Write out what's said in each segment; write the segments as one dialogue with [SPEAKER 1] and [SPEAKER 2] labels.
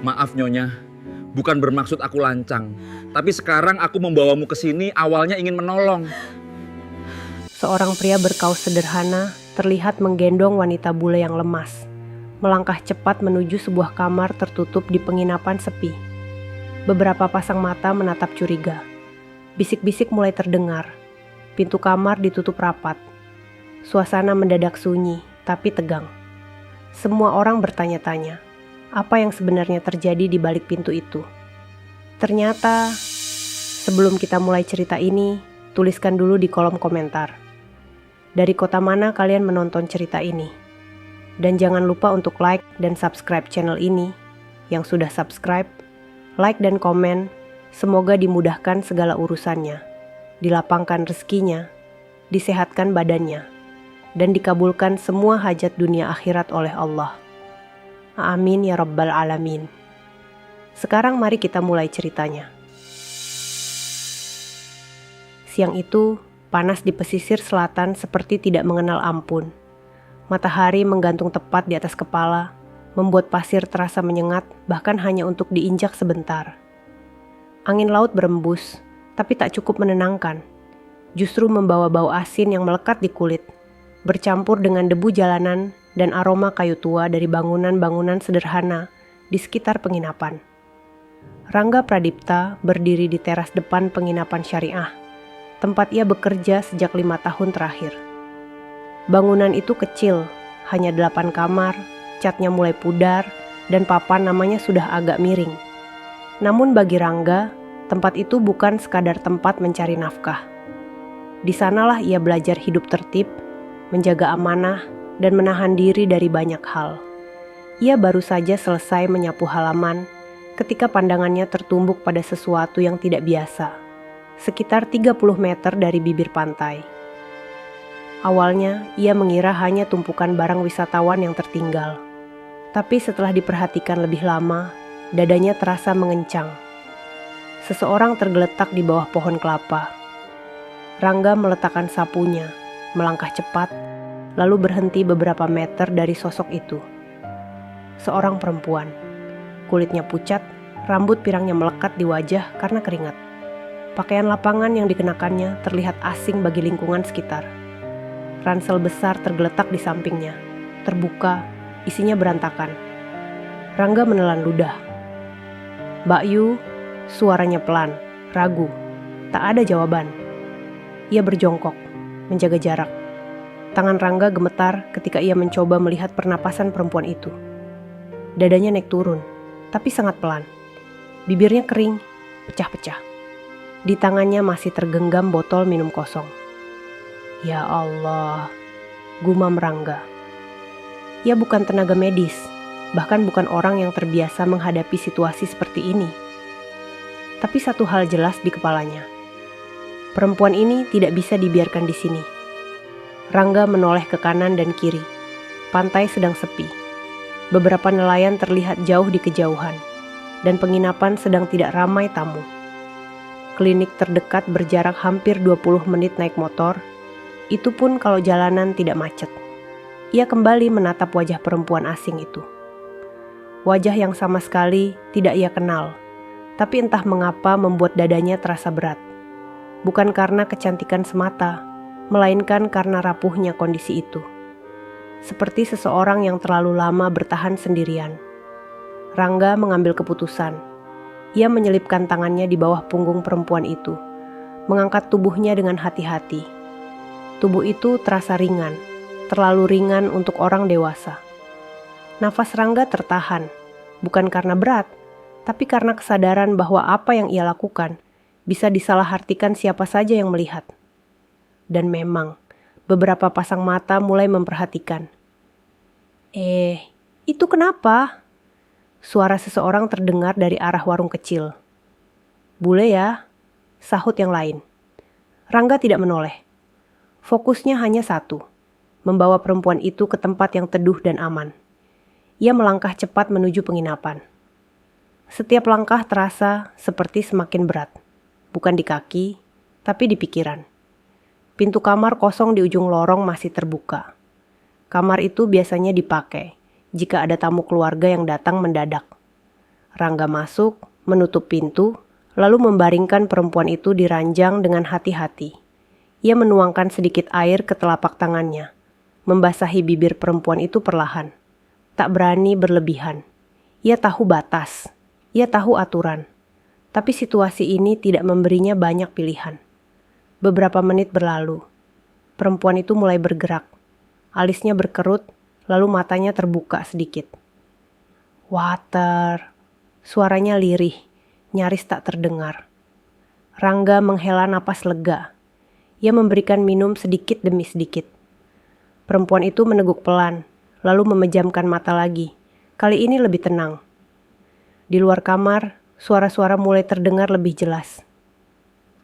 [SPEAKER 1] Maaf Nyonya, bukan bermaksud aku lancang. Tapi sekarang aku membawamu ke sini awalnya ingin menolong.
[SPEAKER 2] Seorang pria berkaus sederhana terlihat menggendong wanita bule yang lemas, melangkah cepat menuju sebuah kamar tertutup di penginapan sepi. Beberapa pasang mata menatap curiga. Bisik-bisik mulai terdengar. Pintu kamar ditutup rapat. Suasana mendadak sunyi, tapi tegang. Semua orang bertanya-tanya, apa yang sebenarnya terjadi di balik pintu itu. Ternyata, sebelum kita mulai cerita ini, tuliskan dulu di kolom komentar. Dari kota mana kalian menonton cerita ini? Dan jangan lupa untuk like dan subscribe channel ini. Yang sudah subscribe, like dan komen, semoga dimudahkan segala urusannya, dilapangkan rezekinya, disehatkan badannya, dan dikabulkan semua hajat dunia akhirat oleh Allah. Amin ya rabbal alamin. Sekarang mari kita mulai ceritanya. Siang itu, panas di pesisir selatan seperti tidak mengenal ampun. Matahari menggantung tepat di atas kepala, membuat pasir terasa menyengat bahkan hanya untuk diinjak sebentar. Angin laut berembus, tapi tak cukup menenangkan. Justru membawa bau asin yang melekat di kulit, bercampur dengan debu jalanan dan aroma kayu tua dari bangunan-bangunan sederhana di sekitar penginapan. Rangga Pradipta berdiri di teras depan penginapan syariah, tempat ia bekerja sejak 5 tahun terakhir. Bangunan itu kecil, hanya 8 kamar, catnya mulai pudar, dan papan namanya sudah agak miring. Namun bagi Rangga, tempat itu bukan sekadar tempat mencari nafkah. Di sanalah ia belajar hidup tertib, menjaga amanah, dan menahan diri dari banyak hal. Ia baru saja selesai menyapu halaman ketika pandangannya tertumbuk pada sesuatu yang tidak biasa. Sekitar 30 meter dari bibir pantai. Awalnya, ia mengira hanya tumpukan barang wisatawan yang tertinggal. Tapi setelah diperhatikan lebih lama, dadanya terasa mengencang. Seseorang tergeletak di bawah pohon kelapa. Rangga meletakkan sapunya, melangkah cepat, lalu berhenti beberapa meter dari sosok itu. Seorang perempuan. Kulitnya pucat, rambut pirangnya melekat di wajah karena keringat. Pakaian lapangan yang dikenakannya terlihat asing bagi lingkungan sekitar. Ransel besar tergeletak di sampingnya, terbuka, isinya berantakan. Rangga menelan ludah. "Mbak Yu," suaranya pelan, ragu. Tak ada jawaban. Ia berjongkok, menjaga jarak. Tangan Rangga gemetar ketika ia mencoba melihat pernapasan perempuan itu. Dadanya naik turun, tapi sangat pelan. Bibirnya kering, pecah-pecah. Di tangannya masih tergenggam botol minum kosong. Ya Allah, gumam Rangga. Ia bukan tenaga medis, bahkan bukan orang yang terbiasa menghadapi situasi seperti ini. Tapi satu hal jelas di kepalanya. Perempuan ini tidak bisa dibiarkan di sini. Rangga menoleh ke kanan dan kiri. Pantai sedang sepi. Beberapa nelayan terlihat jauh di kejauhan, dan penginapan sedang tidak ramai tamu. Klinik terdekat berjarak hampir 20 menit naik motor, itu pun kalau jalanan tidak macet. Ia kembali menatap wajah perempuan asing itu. Wajah yang sama sekali tidak ia kenal, tapi entah mengapa membuat dadanya terasa berat. Bukan karena kecantikan semata, melainkan karena rapuhnya kondisi itu. Seperti seseorang yang terlalu lama bertahan sendirian. Rangga mengambil keputusan. Ia menyelipkan tangannya di bawah punggung perempuan itu, mengangkat tubuhnya dengan hati-hati. Tubuh itu terasa ringan, terlalu ringan untuk orang dewasa. Nafas Rangga tertahan, bukan karena berat, tapi karena kesadaran bahwa apa yang ia lakukan bisa disalahartikan siapa saja yang melihat. Dan memang, beberapa pasang mata mulai memperhatikan. Itu kenapa?" Suara seseorang terdengar dari arah warung kecil. "Bule ya," sahut yang lain. Rangga tidak menoleh. Fokusnya hanya satu, membawa perempuan itu ke tempat yang teduh dan aman. Ia melangkah cepat menuju penginapan. Setiap langkah terasa seperti semakin berat, bukan di kaki, tapi di pikiran. Pintu kamar kosong di ujung lorong masih terbuka. Kamar itu biasanya dipakai jika ada tamu keluarga yang datang mendadak. Rangga masuk, menutup pintu, lalu membaringkan perempuan itu di ranjang dengan hati-hati. Ia menuangkan sedikit air ke telapak tangannya, membasahi bibir perempuan itu perlahan. Tak berani berlebihan. Ia tahu batas, ia tahu aturan. Tapi situasi ini tidak memberinya banyak pilihan. Beberapa menit berlalu. Perempuan itu mulai bergerak. Alisnya berkerut, lalu matanya terbuka sedikit. Water. Suaranya lirih, nyaris tak terdengar. Rangga menghela napas lega. Ia memberikan minum sedikit demi sedikit. Perempuan itu meneguk pelan, lalu memejamkan mata lagi. Kali ini lebih tenang. Di luar kamar, suara-suara mulai terdengar lebih jelas.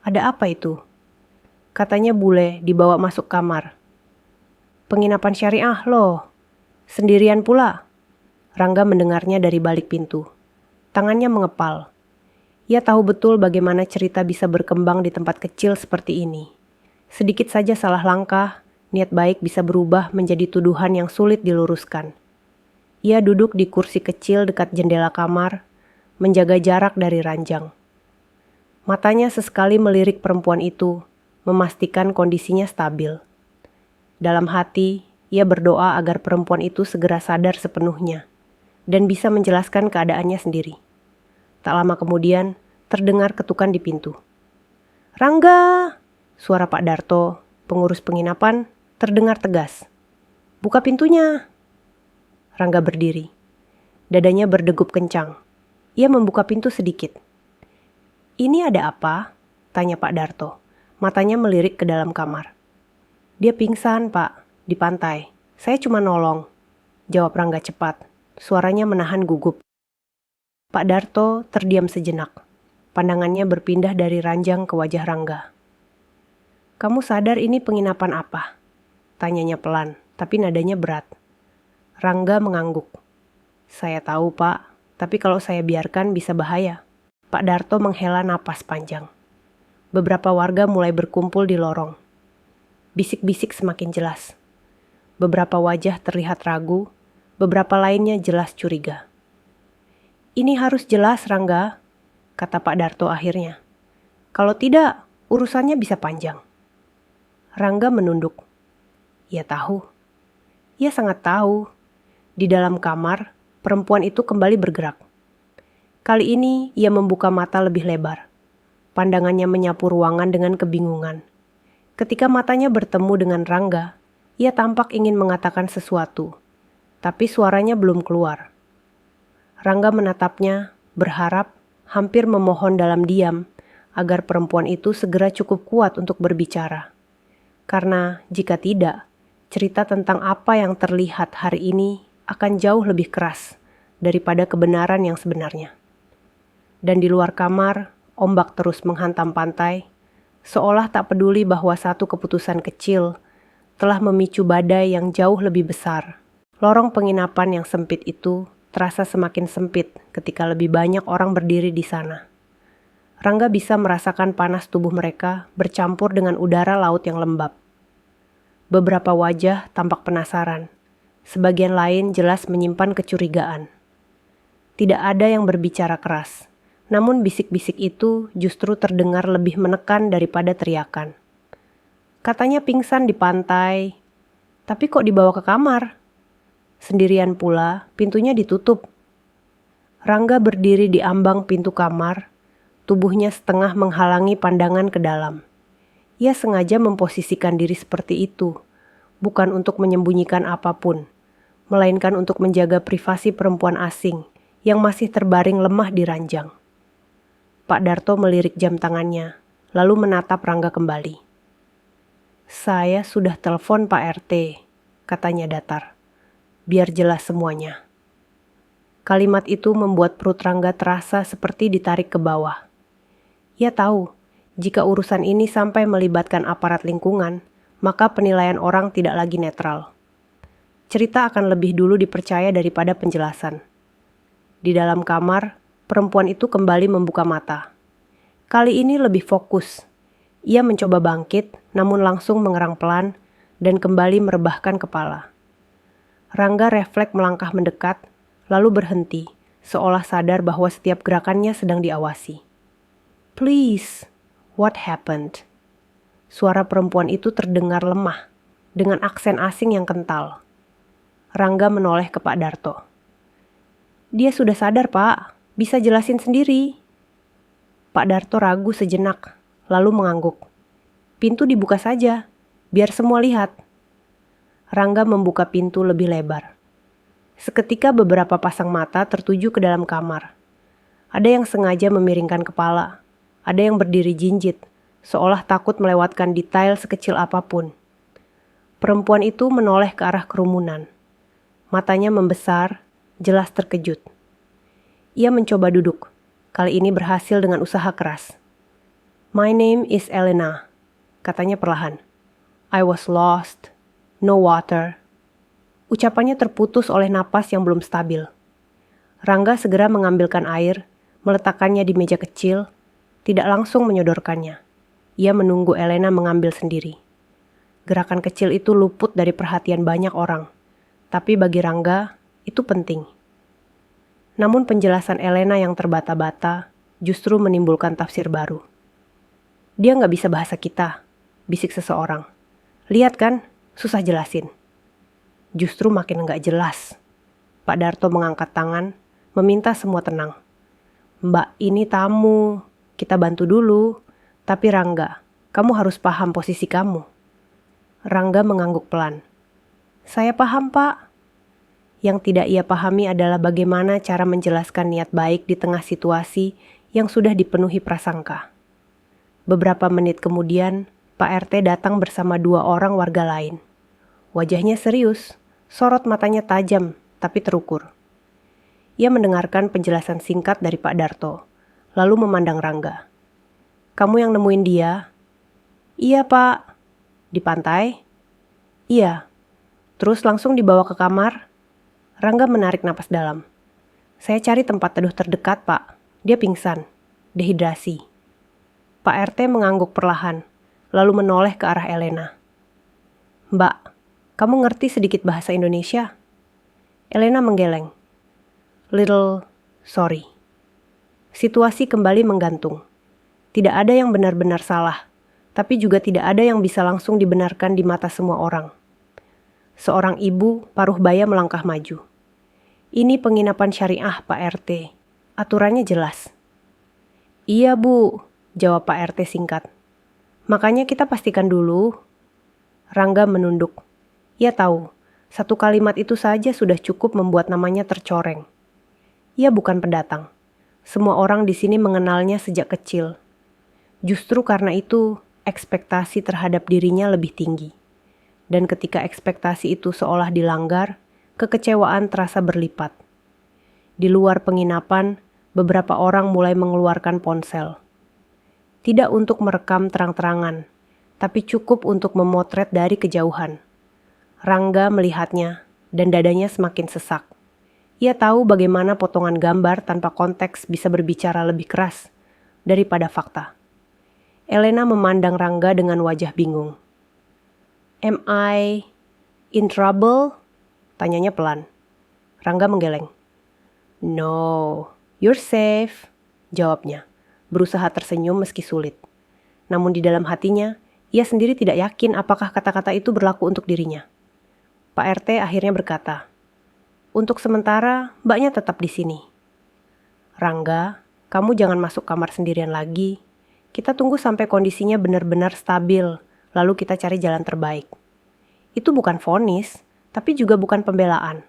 [SPEAKER 2] Ada apa itu? Katanya bule dibawa masuk kamar. Penginapan syariah loh. Sendirian pula. Rangga mendengarnya dari balik pintu. Tangannya mengepal. Ia tahu betul bagaimana cerita bisa berkembang di tempat kecil seperti ini. Sedikit saja salah langkah, niat baik bisa berubah menjadi tuduhan yang sulit diluruskan. Ia duduk di kursi kecil dekat jendela kamar, menjaga jarak dari ranjang. Matanya sesekali melirik perempuan itu, memastikan kondisinya stabil. Dalam hati, ia berdoa agar perempuan itu segera sadar sepenuhnya dan bisa menjelaskan keadaannya sendiri. Tak lama kemudian, terdengar ketukan di pintu. "Rangga!" Suara Pak Darto, pengurus penginapan, terdengar tegas. "Buka pintunya!" Rangga berdiri. Dadanya berdegup kencang. Ia membuka pintu sedikit. "Ini ada apa?" tanya Pak Darto. Matanya melirik ke dalam kamar. "Dia pingsan, Pak, di pantai. Saya cuma nolong," jawab Rangga cepat. Suaranya menahan gugup. Pak Darto terdiam sejenak. Pandangannya berpindah dari ranjang ke wajah Rangga. "Kamu sadar ini penginapan apa?" tanyanya pelan, tapi nadanya berat. Rangga mengangguk. "Saya tahu, Pak, tapi kalau saya biarkan bisa bahaya." Pak Darto menghela napas panjang. Beberapa warga mulai berkumpul di lorong. Bisik-bisik semakin jelas. Beberapa wajah terlihat ragu, beberapa lainnya jelas curiga. "Ini harus jelas, Rangga," kata Pak Darto akhirnya. "Kalau tidak, urusannya bisa panjang." Rangga menunduk. Ia tahu. Ia sangat tahu. Di dalam kamar, perempuan itu kembali bergerak. Kali ini ia membuka mata lebih lebar. Pandangannya menyapu ruangan dengan kebingungan. Ketika matanya bertemu dengan Rangga, ia tampak ingin mengatakan sesuatu, tapi suaranya belum keluar. Rangga menatapnya, berharap, hampir memohon dalam diam, agar perempuan itu segera cukup kuat untuk berbicara. Karena jika tidak, cerita tentang apa yang terlihat hari ini akan jauh lebih keras daripada kebenaran yang sebenarnya. Dan di luar kamar, ombak terus menghantam pantai, seolah tak peduli bahwa satu keputusan kecil telah memicu badai yang jauh lebih besar. Lorong penginapan yang sempit itu terasa semakin sempit ketika lebih banyak orang berdiri di sana. Rangga bisa merasakan panas tubuh mereka bercampur dengan udara laut yang lembab. Beberapa wajah tampak penasaran, sebagian lain jelas menyimpan kecurigaan. Tidak ada yang berbicara keras. Namun bisik-bisik itu justru terdengar lebih menekan daripada teriakan. Katanya pingsan di pantai, tapi kok dibawa ke kamar? Sendirian pula, pintunya ditutup. Rangga berdiri di ambang pintu kamar, tubuhnya setengah menghalangi pandangan ke dalam. Ia sengaja memposisikan diri seperti itu, bukan untuk menyembunyikan apapun, melainkan untuk menjaga privasi perempuan asing yang masih terbaring lemah di ranjang. Pak Darto melirik jam tangannya, lalu menatap Rangga kembali. "Saya sudah telepon Pak RT," katanya datar. "Biar jelas semuanya." Kalimat itu membuat perut Rangga terasa seperti ditarik ke bawah. Ia tahu, jika urusan ini sampai melibatkan aparat lingkungan, maka penilaian orang tidak lagi netral. Cerita akan lebih dulu dipercaya daripada penjelasan. Di dalam kamar, perempuan itu kembali membuka mata. Kali ini lebih fokus. Ia mencoba bangkit, namun langsung mengerang pelan dan kembali merebahkan kepala. Rangga refleks melangkah mendekat, lalu berhenti, seolah sadar bahwa setiap gerakannya sedang diawasi. "Please, what happened?" Suara perempuan itu terdengar lemah, dengan aksen asing yang kental. Rangga menoleh ke Pak Darto. "Dia sudah sadar, Pak. Bisa jelasin sendiri." Pak Darto ragu sejenak, lalu mengangguk. "Pintu dibuka saja, biar semua lihat." Rangga membuka pintu lebih lebar. Seketika beberapa pasang mata tertuju ke dalam kamar. Ada yang sengaja memiringkan kepala, ada yang berdiri jinjit, seolah takut melewatkan detail sekecil apapun. Perempuan itu menoleh ke arah kerumunan. Matanya membesar, jelas terkejut. Ia mencoba duduk. Kali ini berhasil dengan usaha keras. "My name is Elena," katanya perlahan. "I was lost. No water." Ucapannya terputus oleh napas yang belum stabil. Rangga segera mengambilkan air, meletakkannya di meja kecil, tidak langsung menyodorkannya. Ia menunggu Elena mengambil sendiri. Gerakan kecil itu luput dari perhatian banyak orang, tapi bagi Rangga itu penting. Namun penjelasan Elena yang terbata-bata justru menimbulkan tafsir baru. "Dia nggak bisa bahasa kita," bisik seseorang. "Lihat kan, susah jelasin." Justru makin nggak jelas. Pak Darto mengangkat tangan, meminta semua tenang. "Mbak, ini tamu. Kita bantu dulu. Tapi Rangga, kamu harus paham posisi kamu." Rangga mengangguk pelan. "Saya paham, Pak." Yang tidak ia pahami adalah bagaimana cara menjelaskan niat baik di tengah situasi yang sudah dipenuhi prasangka. Beberapa menit kemudian, Pak RT datang bersama 2 orang warga lain. Wajahnya serius, sorot matanya tajam tapi terukur. Ia mendengarkan penjelasan singkat dari Pak Darto, lalu memandang Rangga. "Kamu yang nemuin dia?" "Iya, Pak." "Di pantai?" "Iya." "Terus langsung dibawa ke kamar?" Rangga menarik napas dalam. "Saya cari tempat teduh terdekat, Pak. Dia pingsan, dehidrasi." Pak RT mengangguk perlahan, lalu menoleh ke arah Elena. "Mbak, kamu ngerti sedikit bahasa Indonesia?" Elena menggeleng. "Little sorry." Situasi kembali menggantung. Tidak ada yang benar-benar salah, tapi juga tidak ada yang bisa langsung dibenarkan di mata semua orang. Seorang ibu paruh baya melangkah maju. "Ini penginapan syariah, Pak RT. Aturannya jelas." "Iya, Bu," jawab Pak RT singkat. "Makanya kita pastikan dulu." Rangga menunduk. Ia tahu, satu kalimat itu saja sudah cukup membuat namanya tercoreng. Ia bukan pendatang. Semua orang di sini mengenalnya sejak kecil. Justru karena itu, ekspektasi terhadap dirinya lebih tinggi. Dan ketika ekspektasi itu seolah dilanggar, kekecewaan terasa berlipat. Di luar penginapan, beberapa orang mulai mengeluarkan ponsel. Tidak untuk merekam terang-terangan, tapi cukup untuk memotret dari kejauhan. Rangga melihatnya, dan dadanya semakin sesak. Ia tahu bagaimana potongan gambar tanpa konteks bisa berbicara lebih keras daripada fakta. Elena memandang Rangga dengan wajah bingung. "Am I in trouble?" Tanyanya pelan. Rangga menggeleng. "No, you're safe," jawabnya, berusaha tersenyum meski sulit. Namun di dalam hatinya, ia sendiri tidak yakin apakah kata-kata itu berlaku untuk dirinya. Pak RT akhirnya berkata, "Untuk sementara, mbaknya tetap di sini." "Rangga, kamu jangan masuk kamar sendirian lagi. Kita tunggu sampai kondisinya benar-benar stabil, lalu kita cari jalan terbaik." Itu bukan vonis, tapi juga bukan pembelaan.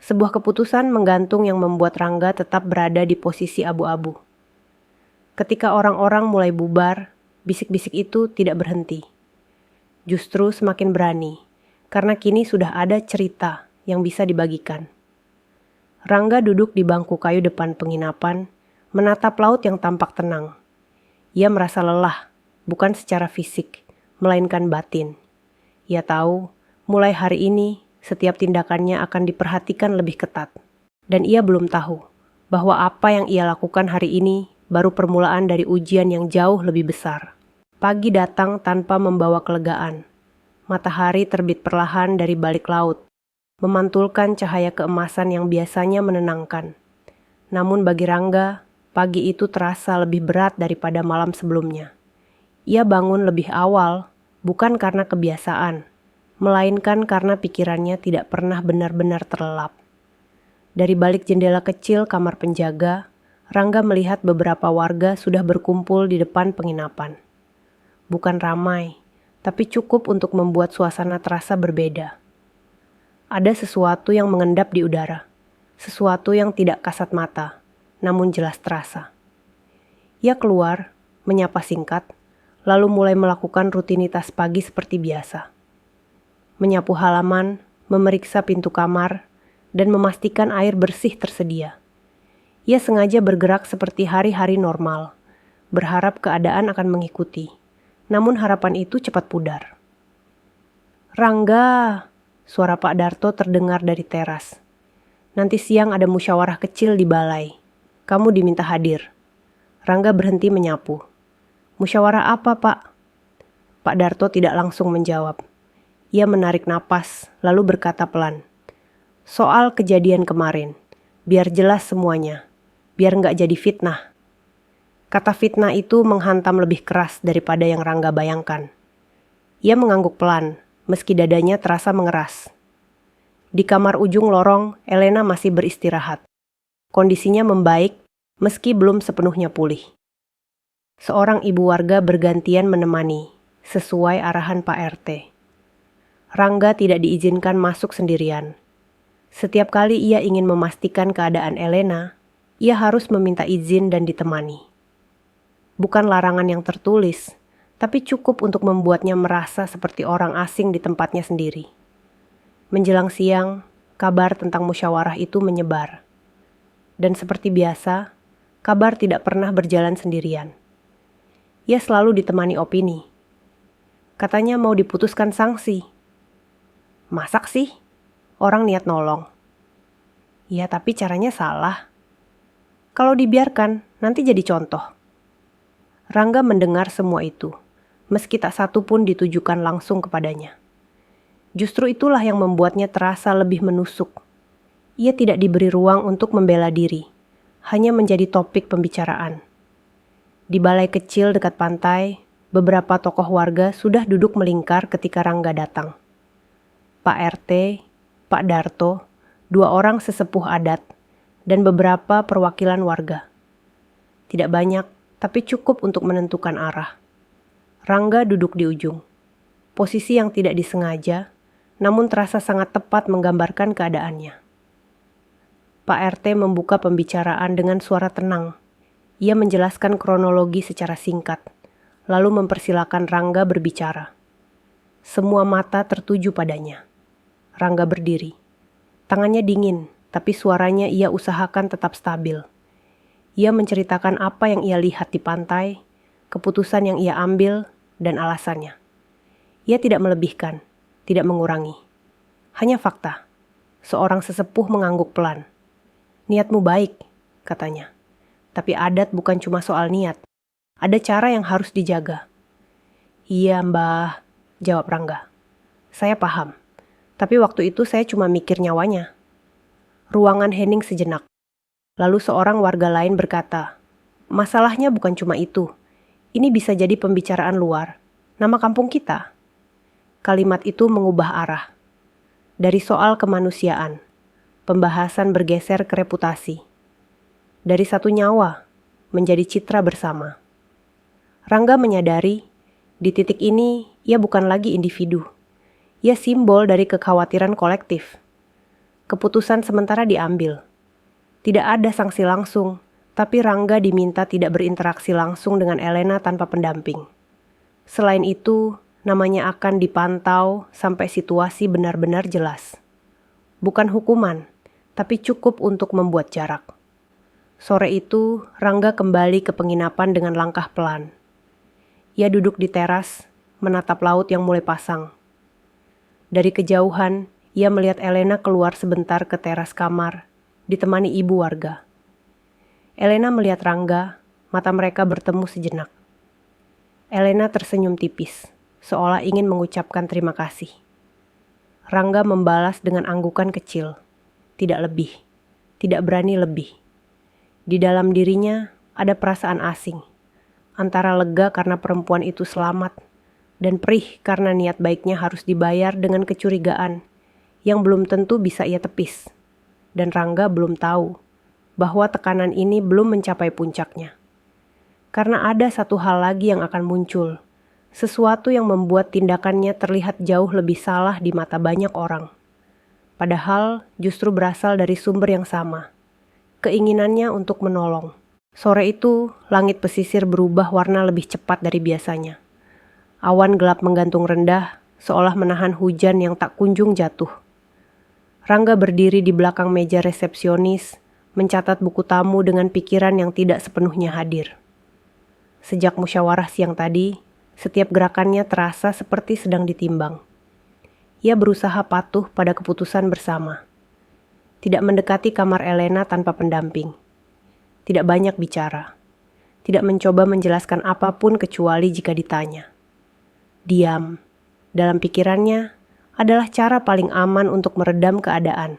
[SPEAKER 2] Sebuah keputusan menggantung yang membuat Rangga tetap berada di posisi abu-abu. Ketika orang-orang mulai bubar, bisik-bisik itu tidak berhenti. Justru semakin berani, karena kini sudah ada cerita yang bisa dibagikan. Rangga duduk di bangku kayu depan penginapan, menatap laut yang tampak tenang. Ia merasa lelah, bukan secara fisik, melainkan batin. Ia tahu, mulai hari ini, setiap tindakannya akan diperhatikan lebih ketat. Dan ia belum tahu bahwa apa yang ia lakukan hari ini baru permulaan dari ujian yang jauh lebih besar. Pagi datang tanpa membawa kelegaan. Matahari terbit perlahan dari balik laut, memantulkan cahaya keemasan yang biasanya menenangkan. Namun bagi Rangga, pagi itu terasa lebih berat daripada malam sebelumnya. Ia bangun lebih awal, bukan karena kebiasaan, melainkan karena pikirannya tidak pernah benar-benar terlelap. Dari balik jendela kecil kamar penjaga, Rangga melihat beberapa warga sudah berkumpul di depan penginapan. Bukan ramai, tapi cukup untuk membuat suasana terasa berbeda. Ada sesuatu yang mengendap di udara, sesuatu yang tidak kasat mata, namun jelas terasa. Ia keluar, menyapa singkat, lalu mulai melakukan rutinitas pagi seperti biasa. Menyapu halaman, memeriksa pintu kamar, dan memastikan air bersih tersedia. Ia sengaja bergerak seperti hari-hari normal, berharap keadaan akan mengikuti. Namun harapan itu cepat pudar. "Rangga!" Suara Pak Darto terdengar dari teras. "Nanti siang ada musyawarah kecil di balai. Kamu diminta hadir." Rangga berhenti menyapu. "Musyawarah apa, Pak?" Pak Darto tidak langsung menjawab. Ia menarik napas, lalu berkata pelan, "Soal kejadian kemarin, biar jelas semuanya, biar nggak jadi fitnah." Kata fitnah itu menghantam lebih keras daripada yang Rangga bayangkan. Ia mengangguk pelan, meski dadanya terasa mengeras. Di kamar ujung lorong, Elena masih beristirahat. Kondisinya membaik, meski belum sepenuhnya pulih. Seorang ibu warga bergantian menemani, sesuai arahan Pak RT. Rangga tidak diizinkan masuk sendirian. Setiap kali ia ingin memastikan keadaan Elena, ia harus meminta izin dan ditemani. Bukan larangan yang tertulis, tapi cukup untuk membuatnya merasa seperti orang asing di tempatnya sendiri. Menjelang siang, kabar tentang musyawarah itu menyebar. Dan seperti biasa, kabar tidak pernah berjalan sendirian. Ia selalu ditemani opini. Katanya mau diputuskan sanksi. Masak sih? Orang niat nolong. Ya, tapi caranya salah. Kalau dibiarkan, nanti jadi contoh. Rangga mendengar semua itu, meski tak satu pun ditujukan langsung kepadanya. Justru itulah yang membuatnya terasa lebih menusuk. Ia tidak diberi ruang untuk membela diri, hanya menjadi topik pembicaraan. Di balai kecil dekat pantai, beberapa tokoh warga sudah duduk melingkar ketika Rangga datang. Pak RT, Pak Darto, 2 orang sesepuh adat, dan beberapa perwakilan warga. Tidak banyak, tapi cukup untuk menentukan arah. Rangga duduk di ujung. Posisi yang tidak disengaja, namun terasa sangat tepat menggambarkan keadaannya. Pak RT membuka pembicaraan dengan suara tenang. Ia menjelaskan kronologi secara singkat, lalu mempersilakan Rangga berbicara. Semua mata tertuju padanya. Rangga berdiri. Tangannya dingin, tapi suaranya ia usahakan tetap stabil. Ia menceritakan apa yang ia lihat di pantai, keputusan yang ia ambil, dan alasannya. Ia tidak melebihkan, tidak mengurangi. Hanya fakta. Seorang sesepuh mengangguk pelan. "Niatmu baik," katanya. "Tapi adat bukan cuma soal niat. Ada cara yang harus dijaga." "Iya, Mbah," jawab Rangga. "Saya paham. Tapi waktu itu saya cuma mikir nyawanya." Ruangan hening sejenak. Lalu seorang warga lain berkata, "Masalahnya bukan cuma itu. Ini bisa jadi pembicaraan luar. Nama kampung kita." Kalimat itu mengubah arah. Dari soal kemanusiaan, pembahasan bergeser ke reputasi. Dari satu nyawa, menjadi citra bersama. Rangga menyadari, di titik ini ia bukan lagi individu. Ia simbol dari kekhawatiran kolektif. Keputusan sementara diambil. Tidak ada sanksi langsung, tapi Rangga diminta tidak berinteraksi langsung dengan Elena tanpa pendamping. Selain itu, namanya akan dipantau sampai situasi benar-benar jelas. Bukan hukuman, tapi cukup untuk membuat jarak. Sore itu, Rangga kembali ke penginapan dengan langkah pelan. Ia duduk di teras, menatap laut yang mulai pasang. Dari kejauhan, ia melihat Elena keluar sebentar ke teras kamar, ditemani ibu warga. Elena melihat Rangga, mata mereka bertemu sejenak. Elena tersenyum tipis, seolah ingin mengucapkan terima kasih. Rangga membalas dengan anggukan kecil. Tidak lebih, tidak berani lebih. Di dalam dirinya ada perasaan asing, antara lega karena perempuan itu selamat, dan perih karena niat baiknya harus dibayar dengan kecurigaan yang belum tentu bisa ia tepis. Dan Rangga belum tahu bahwa tekanan ini belum mencapai puncaknya. Karena ada satu hal lagi yang akan muncul, sesuatu yang membuat tindakannya terlihat jauh lebih salah di mata banyak orang. Padahal justru berasal dari sumber yang sama, keinginannya untuk menolong. Sore itu, langit pesisir berubah warna lebih cepat dari biasanya. Awan gelap menggantung rendah, seolah menahan hujan yang tak kunjung jatuh. Rangga berdiri di belakang meja resepsionis, mencatat buku tamu dengan pikiran yang tidak sepenuhnya hadir. Sejak musyawarah siang tadi, setiap gerakannya terasa seperti sedang ditimbang. Ia berusaha patuh pada keputusan bersama. Tidak mendekati kamar Elena tanpa pendamping. Tidak banyak bicara. Tidak mencoba menjelaskan apapun kecuali jika ditanya. Diam, dalam pikirannya, adalah cara paling aman untuk meredam keadaan.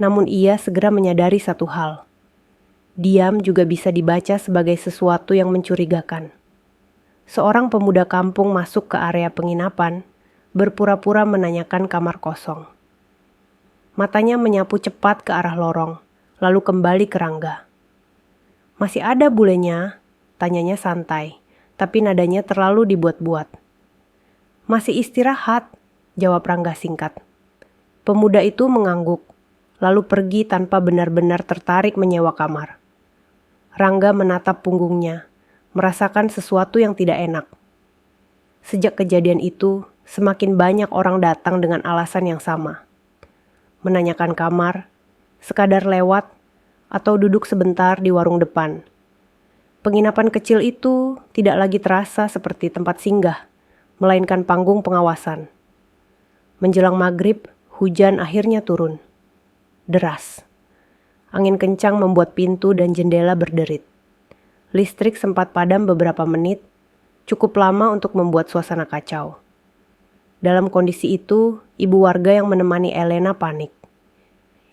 [SPEAKER 2] Namun ia segera menyadari satu hal. Diam juga bisa dibaca sebagai sesuatu yang mencurigakan. Seorang pemuda kampung masuk ke area penginapan, berpura-pura menanyakan kamar kosong. Matanya menyapu cepat ke arah lorong, lalu kembali ke Rangga. "Masih ada bulenya?" tanyanya santai, tapi nadanya terlalu dibuat-buat. "Masih istirahat," jawab Rangga singkat. Pemuda itu mengangguk, lalu pergi tanpa benar-benar tertarik menyewa kamar. Rangga menatap punggungnya, merasakan sesuatu yang tidak enak. Sejak kejadian itu, semakin banyak orang datang dengan alasan yang sama. Menanyakan kamar, sekadar lewat, atau duduk sebentar di warung depan. Penginapan kecil itu tidak lagi terasa seperti tempat singgah, melainkan panggung pengawasan. Menjelang maghrib, hujan akhirnya turun. Deras. Angin kencang membuat pintu dan jendela berderit. Listrik sempat padam beberapa menit, cukup lama untuk membuat suasana kacau. Dalam kondisi itu, ibu warga yang menemani Elena panik.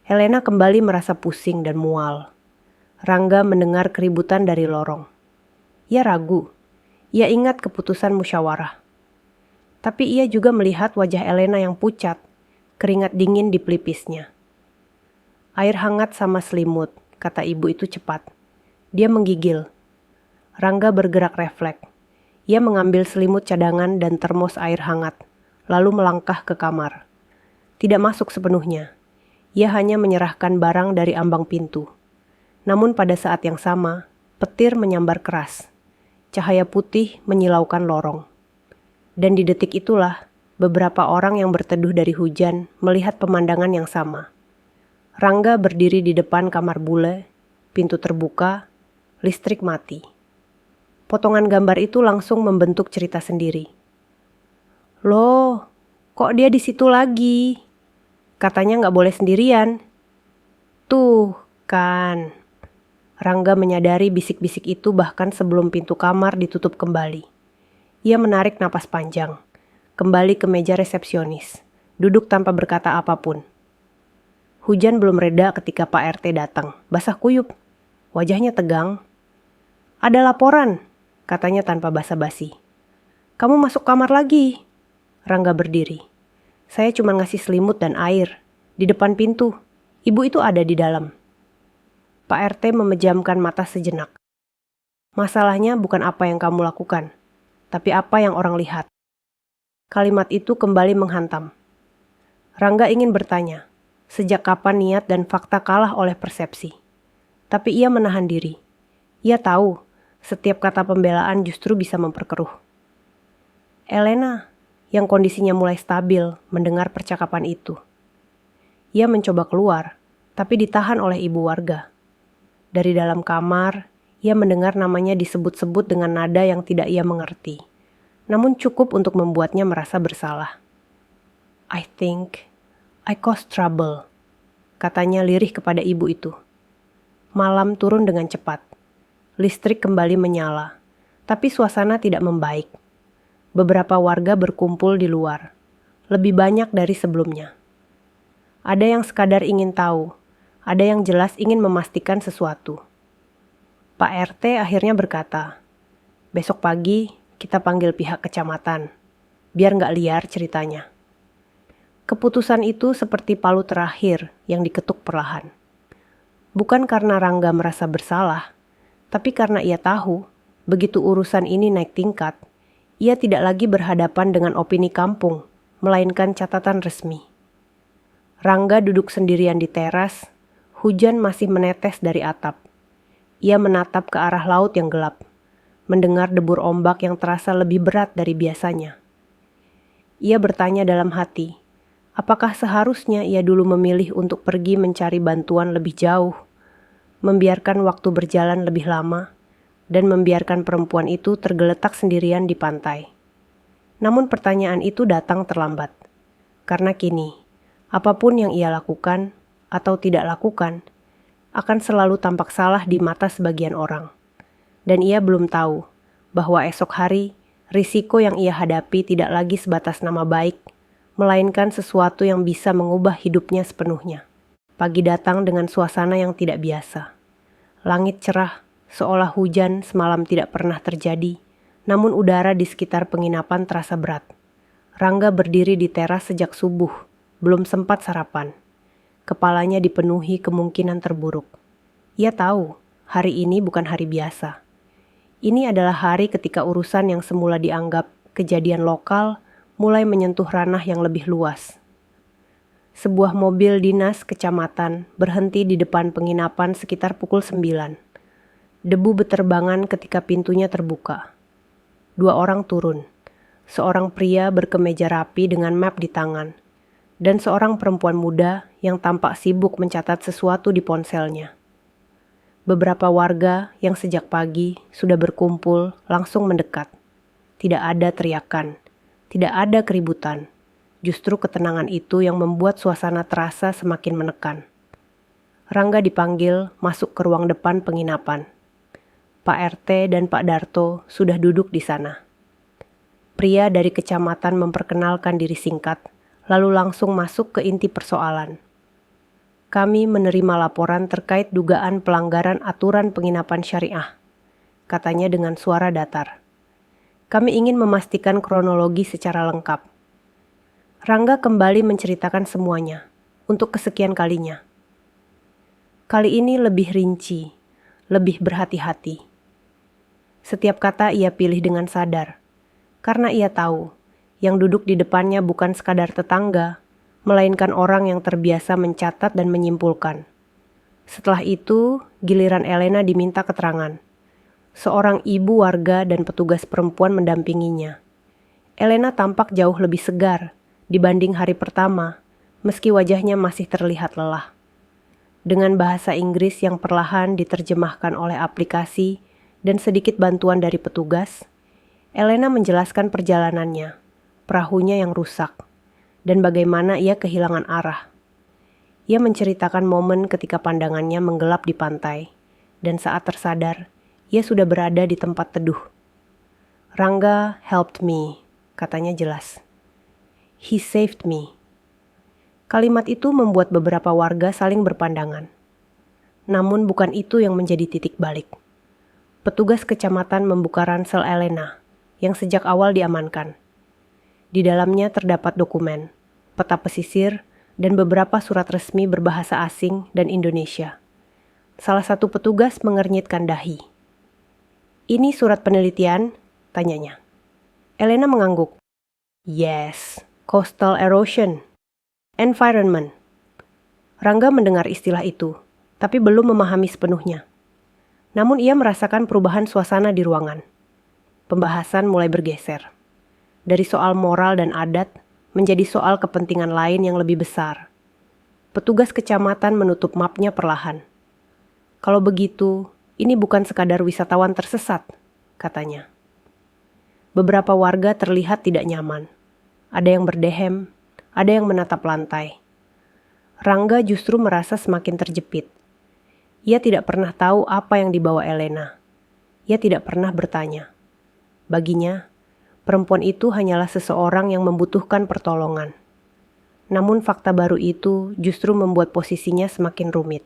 [SPEAKER 2] Elena kembali merasa pusing dan mual. Rangga mendengar keributan dari lorong. Ia ragu. Ia ingat keputusan musyawarah. Tapi ia juga melihat wajah Elena yang pucat, keringat dingin di pelipisnya. "Air hangat sama selimut," kata ibu itu cepat. Dia menggigil. Rangga bergerak refleks. Ia mengambil selimut cadangan dan termos air hangat, lalu melangkah ke kamar. Tidak masuk sepenuhnya. Ia hanya menyerahkan barang dari ambang pintu. Namun pada saat yang sama, petir menyambar keras. Cahaya putih menyilaukan lorong. Dan di detik itulah, beberapa orang yang berteduh dari hujan melihat pemandangan yang sama. Rangga berdiri di depan kamar bule, pintu terbuka, listrik mati. Potongan gambar itu langsung membentuk cerita sendiri. "Loh, kok dia di situ lagi? Katanya nggak boleh sendirian." "Tuh, kan." Rangga menyadari bisik-bisik itu bahkan sebelum pintu kamar ditutup kembali. Ia menarik napas panjang, kembali ke meja resepsionis, duduk tanpa berkata apapun. Hujan belum reda ketika Pak RT datang, basah kuyup. Wajahnya tegang. "Ada laporan," katanya tanpa basa-basi. "Kamu masuk kamar lagi." Rangga berdiri. "Saya cuma ngasih selimut dan air. Di depan pintu. Ibu itu ada di dalam." Pak RT memejamkan mata sejenak. "Masalahnya bukan apa yang kamu lakukan, tapi apa yang orang lihat." Kalimat itu kembali menghantam. Rangga ingin bertanya, sejak kapan niat dan fakta kalah oleh persepsi. Tapi ia menahan diri. Ia tahu, setiap kata pembelaan justru bisa memperkeruh. Elena, yang kondisinya mulai stabil, mendengar percakapan itu. Ia mencoba keluar, tapi ditahan oleh ibu warga. Dari dalam kamar, ia mendengar namanya disebut-sebut dengan nada yang tidak ia mengerti, namun cukup untuk membuatnya merasa bersalah. "I think I caused trouble," katanya lirih kepada ibu itu. Malam turun dengan cepat. Listrik kembali menyala, tapi suasana tidak membaik. Beberapa warga berkumpul di luar, lebih banyak dari sebelumnya. Ada yang sekadar ingin tahu, ada yang jelas ingin memastikan sesuatu. Pak RT akhirnya berkata, "Besok pagi kita panggil pihak kecamatan, biar nggak liar ceritanya." Keputusan itu seperti palu terakhir yang diketuk perlahan. Bukan karena Rangga merasa bersalah, tapi karena ia tahu, begitu urusan ini naik tingkat, ia tidak lagi berhadapan dengan opini kampung, melainkan catatan resmi. Rangga duduk sendirian di teras, hujan masih menetes dari atap. Ia menatap ke arah laut yang gelap, mendengar debur ombak yang terasa lebih berat dari biasanya. Ia bertanya dalam hati, apakah seharusnya ia dulu memilih untuk pergi mencari bantuan lebih jauh, membiarkan waktu berjalan lebih lama, dan membiarkan perempuan itu tergeletak sendirian di pantai. Namun pertanyaan itu datang terlambat, karena kini, apapun yang ia lakukan atau tidak lakukan, akan selalu tampak salah di mata sebagian orang. Dan ia belum tahu bahwa esok hari, risiko yang ia hadapi tidak lagi sebatas nama baik, melainkan sesuatu yang bisa mengubah hidupnya sepenuhnya. Pagi datang dengan suasana yang tidak biasa. Langit cerah, seolah hujan semalam tidak pernah terjadi, namun udara di sekitar penginapan terasa berat. Rangga berdiri di teras sejak subuh, belum sempat sarapan. Kepalanya dipenuhi kemungkinan terburuk. Ia tahu, hari ini bukan hari biasa. Ini adalah hari ketika urusan yang semula dianggap kejadian lokal mulai menyentuh ranah yang lebih luas. Sebuah mobil dinas kecamatan berhenti di depan penginapan sekitar pukul 9. Debu beterbangan ketika pintunya terbuka. 2 orang turun. Seorang pria berkemeja rapi dengan map di tangan, dan seorang perempuan muda yang tampak sibuk mencatat sesuatu di ponselnya. Beberapa warga yang sejak pagi sudah berkumpul langsung mendekat. Tidak ada teriakan. Tidak ada keributan, justru ketenangan itu yang membuat suasana terasa semakin menekan. Rangga dipanggil masuk ke ruang depan penginapan. Pak RT dan Pak Darto sudah duduk di sana. Pria dari kecamatan memperkenalkan diri singkat, lalu langsung masuk ke inti persoalan. "Kami menerima laporan terkait dugaan pelanggaran aturan penginapan syariah," katanya dengan suara datar. "Kami ingin memastikan kronologi secara lengkap." Rangga kembali menceritakan semuanya, untuk kesekian kalinya. Kali ini lebih rinci, lebih berhati-hati. Setiap kata ia pilih dengan sadar, karena ia tahu, yang duduk di depannya bukan sekadar tetangga, melainkan orang yang terbiasa mencatat dan menyimpulkan. Setelah itu, giliran Elena diminta keterangan. Seorang ibu warga dan petugas perempuan mendampinginya. Elena tampak jauh lebih segar dibanding hari pertama, meski wajahnya masih terlihat lelah. Dengan bahasa Inggris yang perlahan diterjemahkan oleh aplikasi dan sedikit bantuan dari petugas, Elena menjelaskan perjalanannya, perahunya yang rusak, dan bagaimana ia kehilangan arah. Ia menceritakan momen ketika pandangannya menggelap di pantai, dan saat tersadar, ia sudah berada di tempat teduh. "Rangga helped me," katanya jelas. "He saved me." Kalimat itu membuat beberapa warga saling berpandangan. Namun bukan itu yang menjadi titik balik. Petugas kecamatan membuka ransel Elena, yang sejak awal diamankan. Di dalamnya terdapat dokumen, peta pesisir, dan beberapa surat resmi berbahasa asing dan Indonesia. Salah satu petugas mengernyitkan dahi. "Ini surat penelitian?" tanyanya. Elena mengangguk. "Yes, coastal erosion, environment." Rangga mendengar istilah itu, tapi belum memahami sepenuhnya. Namun ia merasakan perubahan suasana di ruangan. Pembahasan mulai bergeser. Dari soal moral dan adat, menjadi soal kepentingan lain yang lebih besar. Petugas kecamatan menutup mapnya perlahan. "Kalau begitu, ini bukan sekadar wisatawan tersesat," katanya. Beberapa warga terlihat tidak nyaman. Ada yang berdehem, ada yang menatap lantai. Rangga justru merasa semakin terjepit. Ia tidak pernah tahu apa yang dibawa Elena. Ia tidak pernah bertanya. Baginya, perempuan itu hanyalah seseorang yang membutuhkan pertolongan. Namun fakta baru itu justru membuat posisinya semakin rumit.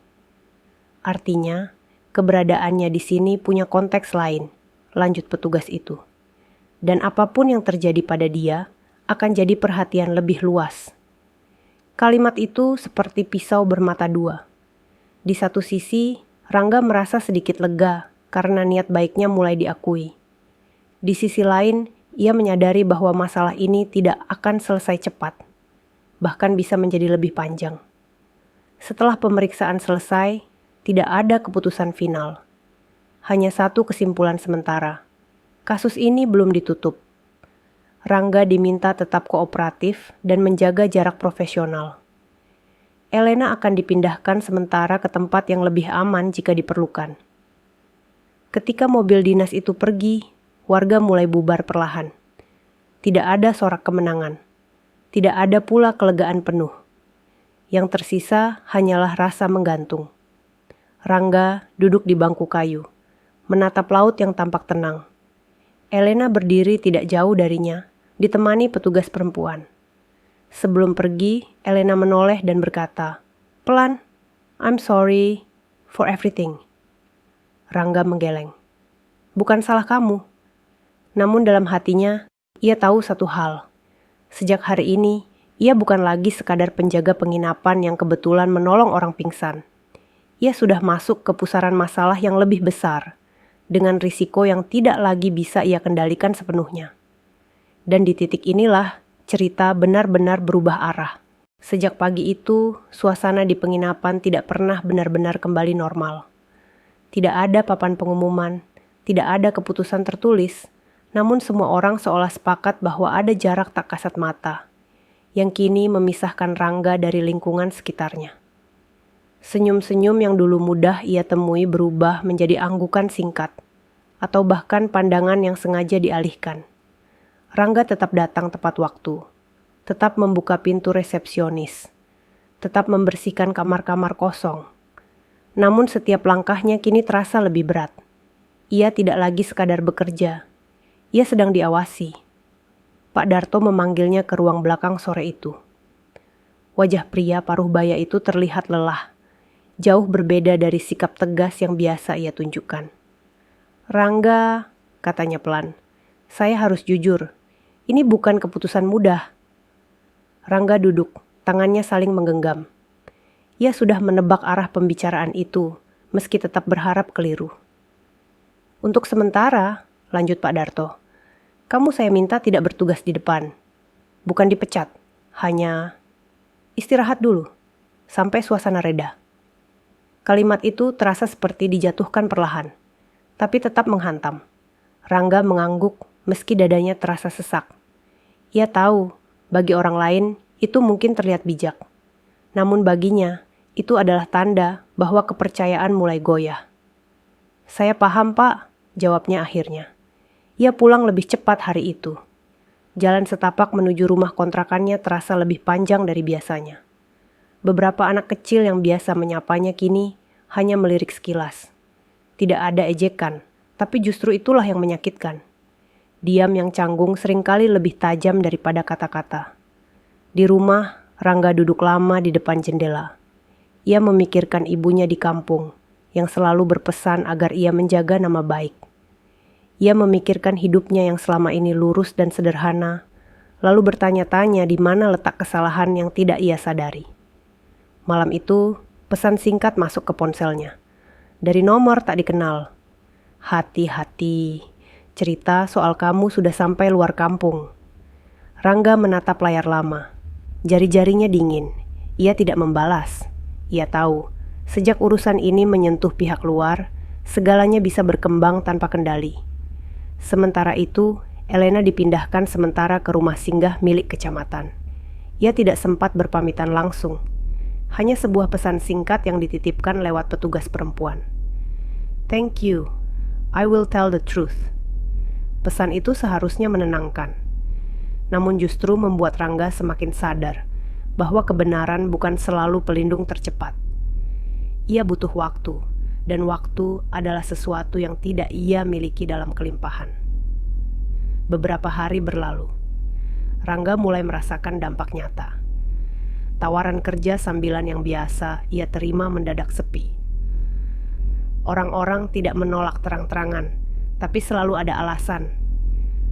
[SPEAKER 2] Artinya, Keberadaannya di sini punya konteks lain, lanjut petugas itu. Dan apapun yang terjadi pada dia akan jadi perhatian lebih luas. Kalimat itu seperti pisau bermata dua. Di satu sisi, Rangga merasa sedikit lega karena niat baiknya mulai diakui. Di sisi lain, ia menyadari bahwa masalah ini tidak akan selesai cepat, bahkan bisa menjadi lebih panjang. Setelah pemeriksaan selesai, tidak ada keputusan final. Hanya satu kesimpulan sementara. Kasus ini belum ditutup. Rangga diminta tetap kooperatif dan menjaga jarak profesional. Elena akan dipindahkan sementara ke tempat yang lebih aman jika diperlukan. Ketika mobil dinas itu pergi, warga mulai bubar perlahan. Tidak ada sorak kemenangan. Tidak ada pula kelegaan penuh. Yang tersisa hanyalah rasa menggantung. Rangga duduk di bangku kayu, menatap laut yang tampak tenang. Elena berdiri tidak jauh darinya, ditemani petugas perempuan. Sebelum pergi, Elena menoleh dan berkata, "Pelan, I'm sorry for everything." Rangga menggeleng. "Bukan salah kamu." Namun dalam hatinya, ia tahu satu hal. Sejak hari ini, ia bukan lagi sekadar penjaga penginapan yang kebetulan menolong orang pingsan. Ia sudah masuk ke pusaran masalah yang lebih besar, dengan risiko yang tidak lagi bisa ia kendalikan sepenuhnya. Dan di titik inilah cerita benar-benar berubah arah. Sejak pagi itu, suasana di penginapan tidak pernah benar-benar kembali normal. Tidak ada papan pengumuman, tidak ada keputusan tertulis, namun semua orang seolah sepakat bahwa ada jarak tak kasat mata, yang kini memisahkan Rangga dari lingkungan sekitarnya. Senyum-senyum yang dulu mudah ia temui berubah menjadi anggukan singkat, atau bahkan pandangan yang sengaja dialihkan. Rangga tetap datang tepat waktu, tetap membuka pintu resepsionis, tetap membersihkan kamar-kamar kosong. Namun setiap langkahnya kini terasa lebih berat. Ia tidak lagi sekadar bekerja, ia sedang diawasi. Pak Darto memanggilnya ke ruang belakang sore itu. Wajah pria paruh baya itu terlihat lelah, jauh berbeda dari sikap tegas yang biasa ia tunjukkan. "Rangga," katanya pelan, "saya harus jujur. Ini bukan keputusan mudah." Rangga duduk, tangannya saling menggenggam. Ia sudah menebak arah pembicaraan itu, meski tetap berharap keliru. "Untuk sementara," lanjut Pak Darto, "kamu saya minta tidak bertugas di depan. Bukan dipecat, hanya istirahat dulu, sampai suasana reda." Kalimat itu terasa seperti dijatuhkan perlahan, tapi tetap menghantam. Rangga mengangguk meski dadanya terasa sesak. Ia tahu, bagi orang lain itu mungkin terlihat bijak. Namun baginya, itu adalah tanda bahwa kepercayaan mulai goyah. "Saya paham, Pak," jawabnya akhirnya. Ia pulang lebih cepat hari itu. Jalan setapak menuju rumah kontrakannya terasa lebih panjang dari biasanya. Beberapa anak kecil yang biasa menyapanya kini hanya melirik sekilas. Tidak ada ejekan, tapi justru itulah yang menyakitkan. Diam yang canggung seringkali lebih tajam daripada kata-kata. Di rumah, Rangga duduk lama di depan jendela. Ia memikirkan ibunya di kampung, yang selalu berpesan agar ia menjaga nama baik. Ia memikirkan hidupnya yang selama ini lurus dan sederhana, lalu bertanya-tanya di mana letak kesalahan yang tidak ia sadari. Malam itu, pesan singkat masuk ke ponselnya. Dari nomor tak dikenal. "Hati-hati, cerita soal kamu sudah sampai luar kampung." Rangga menatap layar lama. Jari-jarinya dingin. Ia tidak membalas. Ia tahu, sejak urusan ini menyentuh pihak luar, segalanya bisa berkembang tanpa kendali. Sementara itu, Elena dipindahkan sementara ke rumah singgah milik kecamatan. Ia tidak sempat berpamitan langsung. Hanya sebuah pesan singkat yang dititipkan lewat petugas perempuan. "Thank you, I will tell the truth." Pesan itu seharusnya menenangkan. Namun justru membuat Rangga semakin sadar bahwa kebenaran bukan selalu pelindung tercepat. Ia butuh waktu, dan waktu adalah sesuatu yang tidak ia miliki dalam kelimpahan. Beberapa hari berlalu. Rangga mulai merasakan dampak nyata. Tawaran kerja sambilan yang biasa ia terima mendadak sepi. Orang-orang tidak menolak terang-terangan, tapi selalu ada alasan.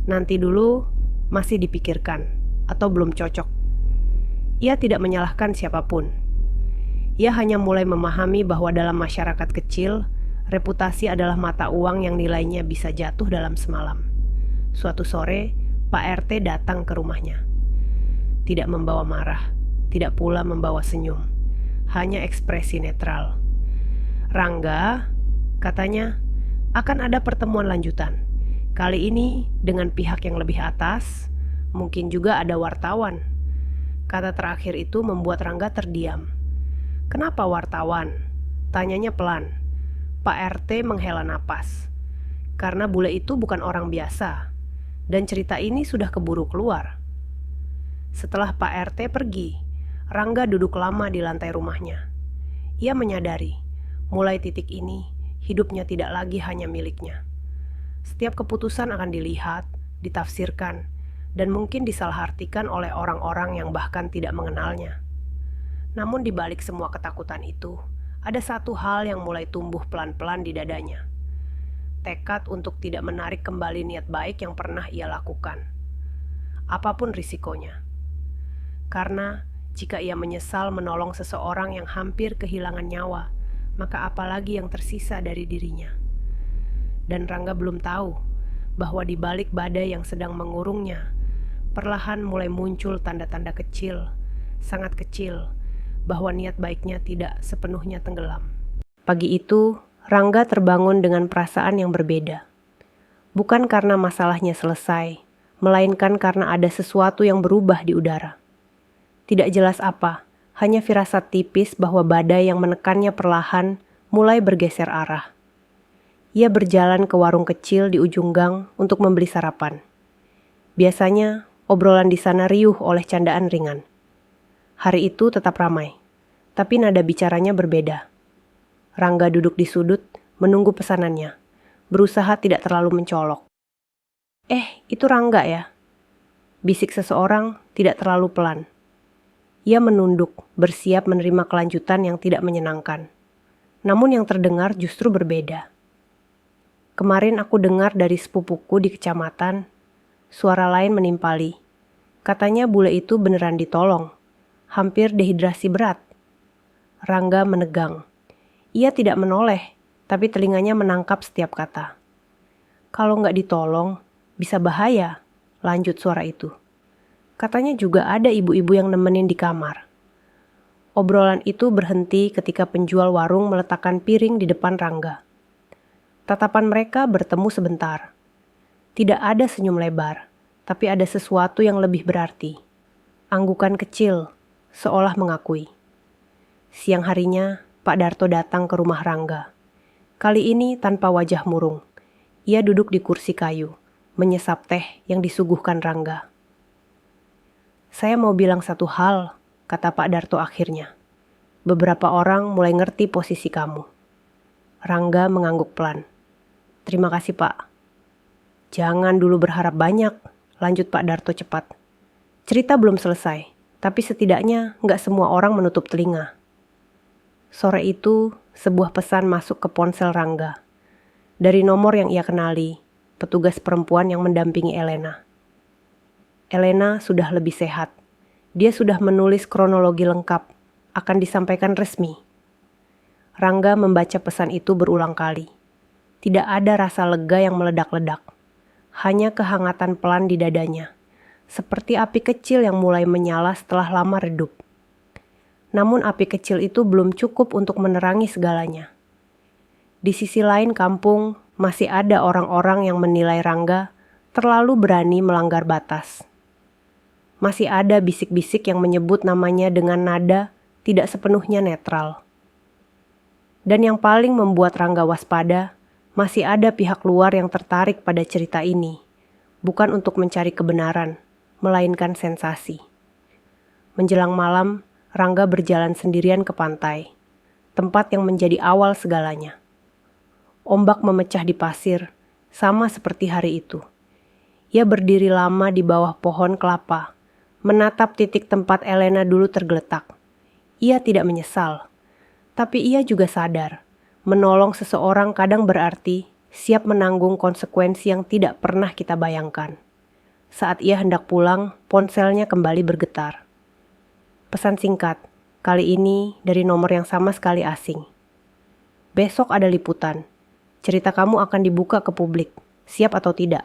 [SPEAKER 2] Nanti dulu, masih dipikirkan, atau belum cocok. Ia tidak menyalahkan siapapun. Ia hanya mulai memahami bahwa dalam masyarakat kecil, reputasi adalah mata uang yang nilainya bisa jatuh dalam semalam. Suatu sore, Pak RT datang ke rumahnya. Tidak membawa marah, tidak pula membawa senyum, hanya ekspresi netral. "Rangga," katanya, "akan ada pertemuan lanjutan. Kali ini dengan pihak yang lebih atas, mungkin juga ada wartawan." Kata terakhir itu membuat Rangga terdiam. "Kenapa wartawan?" tanyanya pelan. Pak RT menghela napas. Karena bule itu bukan orang biasa, dan cerita ini sudah keburu keluar. Setelah Pak RT pergi, Rangga duduk lama di lantai rumahnya. Ia menyadari, mulai titik ini, hidupnya tidak lagi hanya miliknya. Setiap keputusan akan dilihat, ditafsirkan, dan mungkin disalahartikan oleh orang-orang yang bahkan tidak mengenalnya. Namun di balik semua ketakutan itu, ada satu hal yang mulai tumbuh pelan-pelan di dadanya. Tekad untuk tidak menarik kembali niat baik yang pernah ia lakukan. Apapun risikonya. Karena jika ia menyesal menolong seseorang yang hampir kehilangan nyawa, maka apalagi yang tersisa dari dirinya. Dan Rangga belum tahu bahwa di balik badai yang sedang mengurungnya, perlahan mulai muncul tanda-tanda kecil, sangat kecil, bahwa niat baiknya tidak sepenuhnya tenggelam. Pagi itu, Rangga terbangun dengan perasaan yang berbeda. Bukan karena masalahnya selesai, melainkan karena ada sesuatu yang berubah di udara. Tidak jelas apa, hanya firasat tipis bahwa badai yang menekannya perlahan mulai bergeser arah. Ia berjalan ke warung kecil di ujung gang untuk membeli sarapan. Biasanya, obrolan di sana riuh oleh candaan ringan. Hari itu tetap ramai, tapi nada bicaranya berbeda. Rangga duduk di sudut, menunggu pesanannya, berusaha tidak terlalu mencolok. Itu Rangga ya?" bisik seseorang tidak terlalu pelan. Ia menunduk, bersiap menerima kelanjutan yang tidak menyenangkan. Namun yang terdengar justru berbeda. "Kemarin aku dengar dari sepupuku di kecamatan," suara lain menimpali. "Katanya bule itu beneran ditolong. Hampir dehidrasi berat." Rangga menegang. Ia tidak menoleh, tapi telinganya menangkap setiap kata. "Kalau nggak ditolong, bisa bahaya," lanjut suara itu. "Katanya juga ada ibu-ibu yang nemenin di kamar." Obrolan itu berhenti ketika penjual warung meletakkan piring di depan Rangga. Tatapan mereka bertemu sebentar. Tidak ada senyum lebar, tapi ada sesuatu yang lebih berarti. Anggukan kecil, seolah mengakui. Siang harinya, Pak Darto datang ke rumah Rangga. Kali ini tanpa wajah murung. Ia duduk di kursi kayu, menyesap teh yang disuguhkan Rangga. "Saya mau bilang satu hal," kata Pak Darto akhirnya. "Beberapa orang mulai ngerti posisi kamu." Rangga mengangguk pelan. "Terima kasih, Pak." "Jangan dulu berharap banyak," lanjut Pak Darto cepat. "Cerita belum selesai, tapi setidaknya nggak semua orang menutup telinga." Sore itu, sebuah pesan masuk ke ponsel Rangga. Dari nomor yang ia kenali, petugas perempuan yang mendampingi Elena. Elena sudah lebih sehat. Dia sudah menulis kronologi lengkap, akan disampaikan resmi. Rangga membaca pesan itu berulang kali. Tidak ada rasa lega yang meledak-ledak. Hanya kehangatan pelan di dadanya, seperti api kecil yang mulai menyala setelah lama redup. Namun api kecil itu belum cukup untuk menerangi segalanya. Di sisi lain kampung, masih ada orang-orang yang menilai Rangga terlalu berani melanggar batas. Masih ada bisik-bisik yang menyebut namanya dengan nada tidak sepenuhnya netral. Dan yang paling membuat Rangga waspada, masih ada pihak luar yang tertarik pada cerita ini, bukan untuk mencari kebenaran, melainkan sensasi. Menjelang malam, Rangga berjalan sendirian ke pantai, tempat yang menjadi awal segalanya. Ombak memecah di pasir, sama seperti hari itu. Ia berdiri lama di bawah pohon kelapa, menatap titik tempat Elena dulu tergeletak. Ia tidak menyesal, tapi ia juga sadar, Menolong seseorang kadang berarti siap menanggung konsekuensi yang tidak pernah kita bayangkan. Saat ia hendak pulang, ponselnya kembali bergetar. Pesan singkat, kali ini dari nomor yang sama sekali asing. Besok ada liputan. Cerita kamu akan dibuka ke publik. Siap atau tidak?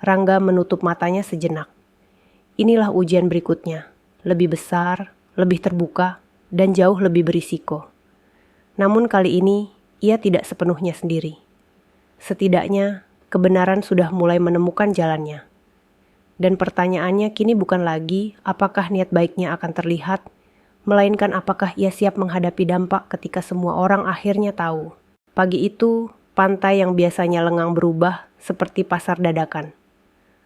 [SPEAKER 2] Rangga menutup matanya sejenak. Inilah ujian berikutnya. Lebih besar, lebih terbuka, dan jauh lebih berisiko. Namun kali ini, ia tidak sepenuhnya sendiri. Setidaknya, kebenaran sudah mulai menemukan jalannya. Dan pertanyaannya kini bukan lagi apakah niat baiknya akan terlihat, melainkan apakah ia siap menghadapi dampak ketika semua orang akhirnya tahu. Pagi itu, pantai yang biasanya lengang berubah seperti pasar dadakan.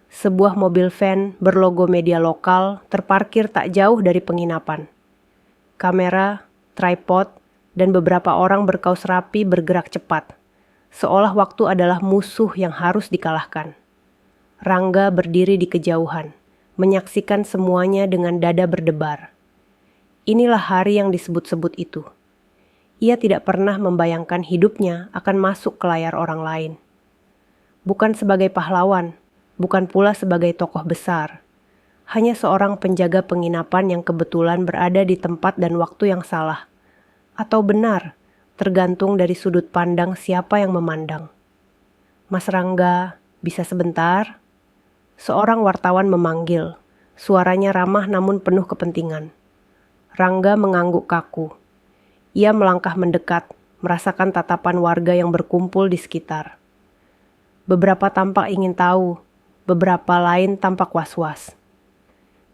[SPEAKER 2] Sebuah mobil van berlogo media lokal terparkir tak jauh dari penginapan. Kamera, tripod, dan beberapa orang berkaus rapi bergerak cepat, seolah waktu adalah musuh yang harus dikalahkan. Rangga berdiri di kejauhan, menyaksikan semuanya dengan dada berdebar. Inilah hari yang disebut-sebut itu. Ia tidak pernah membayangkan hidupnya akan masuk ke layar orang lain. Bukan sebagai pahlawan, bukan pula sebagai tokoh besar. Hanya seorang penjaga penginapan yang kebetulan berada di tempat dan waktu yang salah. Atau benar, tergantung dari sudut pandang siapa yang memandang. Mas Rangga, bisa sebentar? Seorang wartawan memanggil, suaranya ramah namun penuh kepentingan. Rangga mengangguk kaku. Ia melangkah mendekat, merasakan tatapan warga yang berkumpul di sekitar. Beberapa tampak ingin tahu, beberapa lain tampak was-was.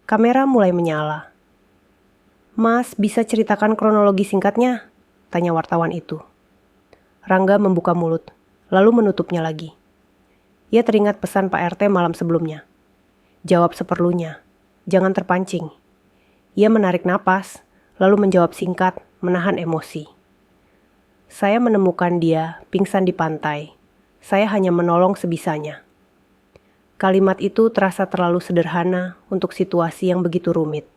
[SPEAKER 2] Kamera mulai menyala. Mas, bisa ceritakan kronologi singkatnya? Tanya wartawan itu. Rangga membuka mulut, lalu menutupnya lagi. Ia teringat pesan Pak RT malam sebelumnya. Jawab seperlunya, jangan terpancing. Ia menarik napas, lalu menjawab singkat, menahan emosi. Saya menemukan dia pingsan di pantai. Saya hanya menolong sebisanya. Kalimat itu terasa terlalu sederhana untuk situasi yang begitu rumit.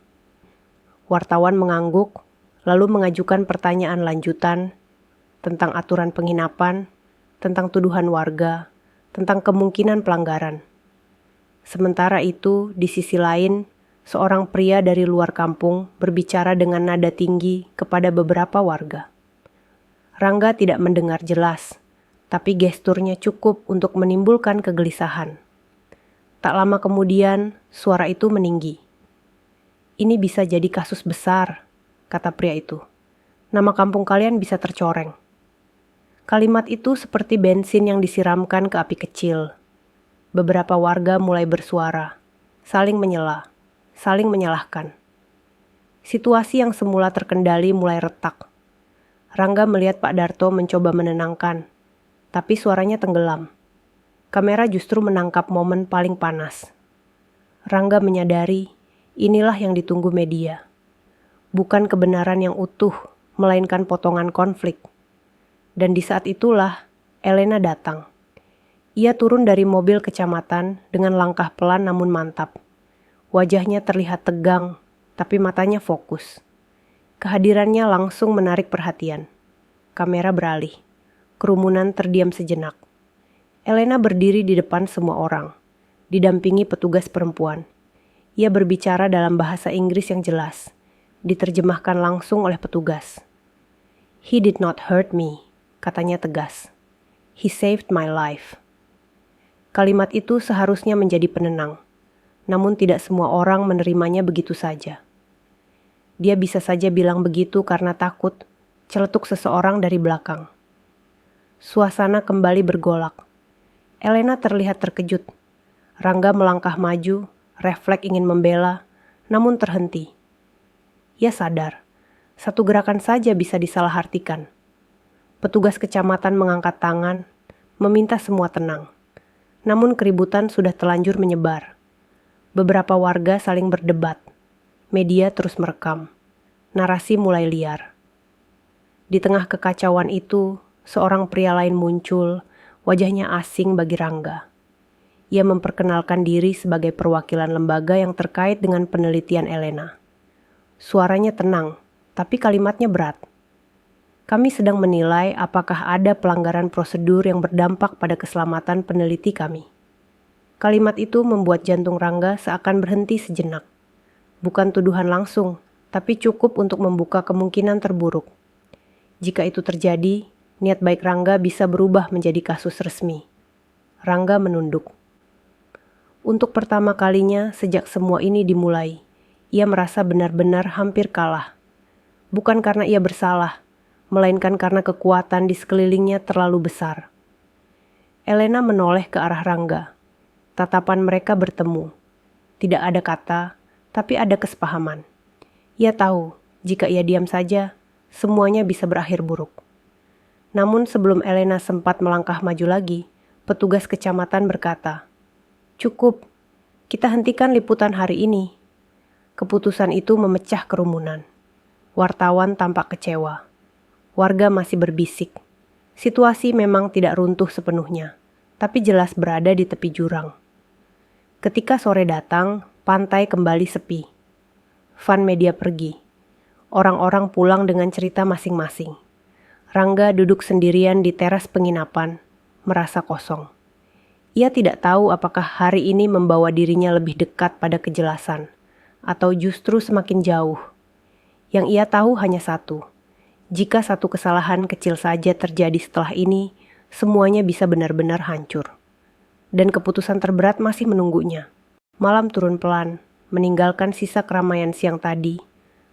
[SPEAKER 2] Wartawan mengangguk, lalu mengajukan pertanyaan lanjutan tentang aturan penginapan, tentang tuduhan warga, tentang kemungkinan pelanggaran. Sementara itu, di sisi lain, seorang pria dari luar kampung berbicara dengan nada tinggi kepada beberapa warga. Rangga tidak mendengar jelas, tapi gesturnya cukup untuk menimbulkan kegelisahan. Tak lama kemudian, suara itu meninggi. Ini bisa jadi kasus besar, kata pria itu. Nama kampung kalian bisa tercoreng. Kalimat itu seperti bensin yang disiramkan ke api kecil. Beberapa warga mulai bersuara, saling menyela, saling menyalahkan. Situasi yang semula terkendali mulai retak. Rangga melihat Pak Darto mencoba menenangkan, tapi suaranya tenggelam. Kamera justru menangkap momen paling panas. Rangga menyadari inilah yang ditunggu media. Bukan kebenaran yang utuh, melainkan potongan konflik. Dan di saat itulah, Elena datang. Ia turun dari mobil kecamatan dengan langkah pelan namun mantap. Wajahnya terlihat tegang, tapi matanya fokus. Kehadirannya langsung menarik perhatian. Kamera beralih. Kerumunan terdiam sejenak. Elena berdiri di depan semua orang, didampingi petugas perempuan. Ia berbicara dalam bahasa Inggris yang jelas, diterjemahkan langsung oleh petugas. He did not hurt me, katanya tegas. He saved my life. Kalimat itu seharusnya menjadi penenang, namun tidak semua orang menerimanya begitu saja. Dia bisa saja bilang begitu karena takut, celetuk seseorang dari belakang. Suasana kembali bergolak. Elena terlihat terkejut. Rangga melangkah maju, refleks ingin membela, namun terhenti. Ia sadar, satu gerakan saja bisa disalahartikan. Petugas kecamatan mengangkat tangan, meminta semua tenang. Namun keributan sudah telanjur menyebar. Beberapa warga saling berdebat. Media terus merekam. Narasi mulai liar. Di tengah kekacauan itu, seorang pria lain muncul, wajahnya asing bagi Rangga. Ia memperkenalkan diri sebagai perwakilan lembaga yang terkait dengan penelitian Elena. Suaranya tenang, tapi kalimatnya berat. Kami sedang menilai apakah ada pelanggaran prosedur yang berdampak pada keselamatan peneliti kami. Kalimat itu membuat jantung Rangga seakan berhenti sejenak. Bukan tuduhan langsung, tapi cukup untuk membuka kemungkinan terburuk. Jika itu terjadi, niat baik Rangga bisa berubah menjadi kasus resmi. Rangga menunduk. Untuk pertama kalinya sejak semua ini dimulai, ia merasa benar-benar hampir kalah. Bukan karena ia bersalah, melainkan karena kekuatan di sekelilingnya terlalu besar. Elena menoleh ke arah Rangga. Tatapan mereka bertemu. Tidak ada kata, tapi ada kesepahaman. Ia tahu, jika ia diam saja, semuanya bisa berakhir buruk. Namun sebelum Elena sempat melangkah maju lagi, petugas kecamatan berkata, "Cukup, kita hentikan liputan hari ini." Keputusan itu memecah kerumunan. Wartawan tampak kecewa. Warga masih berbisik. Situasi memang tidak runtuh sepenuhnya, tapi jelas berada di tepi jurang. Ketika sore datang, pantai kembali sepi. Van media pergi. Orang-orang pulang dengan cerita masing-masing. Rangga duduk sendirian di teras penginapan, merasa kosong. Ia tidak tahu apakah hari ini membawa dirinya lebih dekat pada kejelasan, atau justru semakin jauh. Yang ia tahu hanya satu. Jika satu kesalahan kecil saja terjadi setelah ini, semuanya bisa benar-benar hancur. Dan keputusan terberat masih menunggunya. Malam turun pelan, meninggalkan sisa keramaian siang tadi,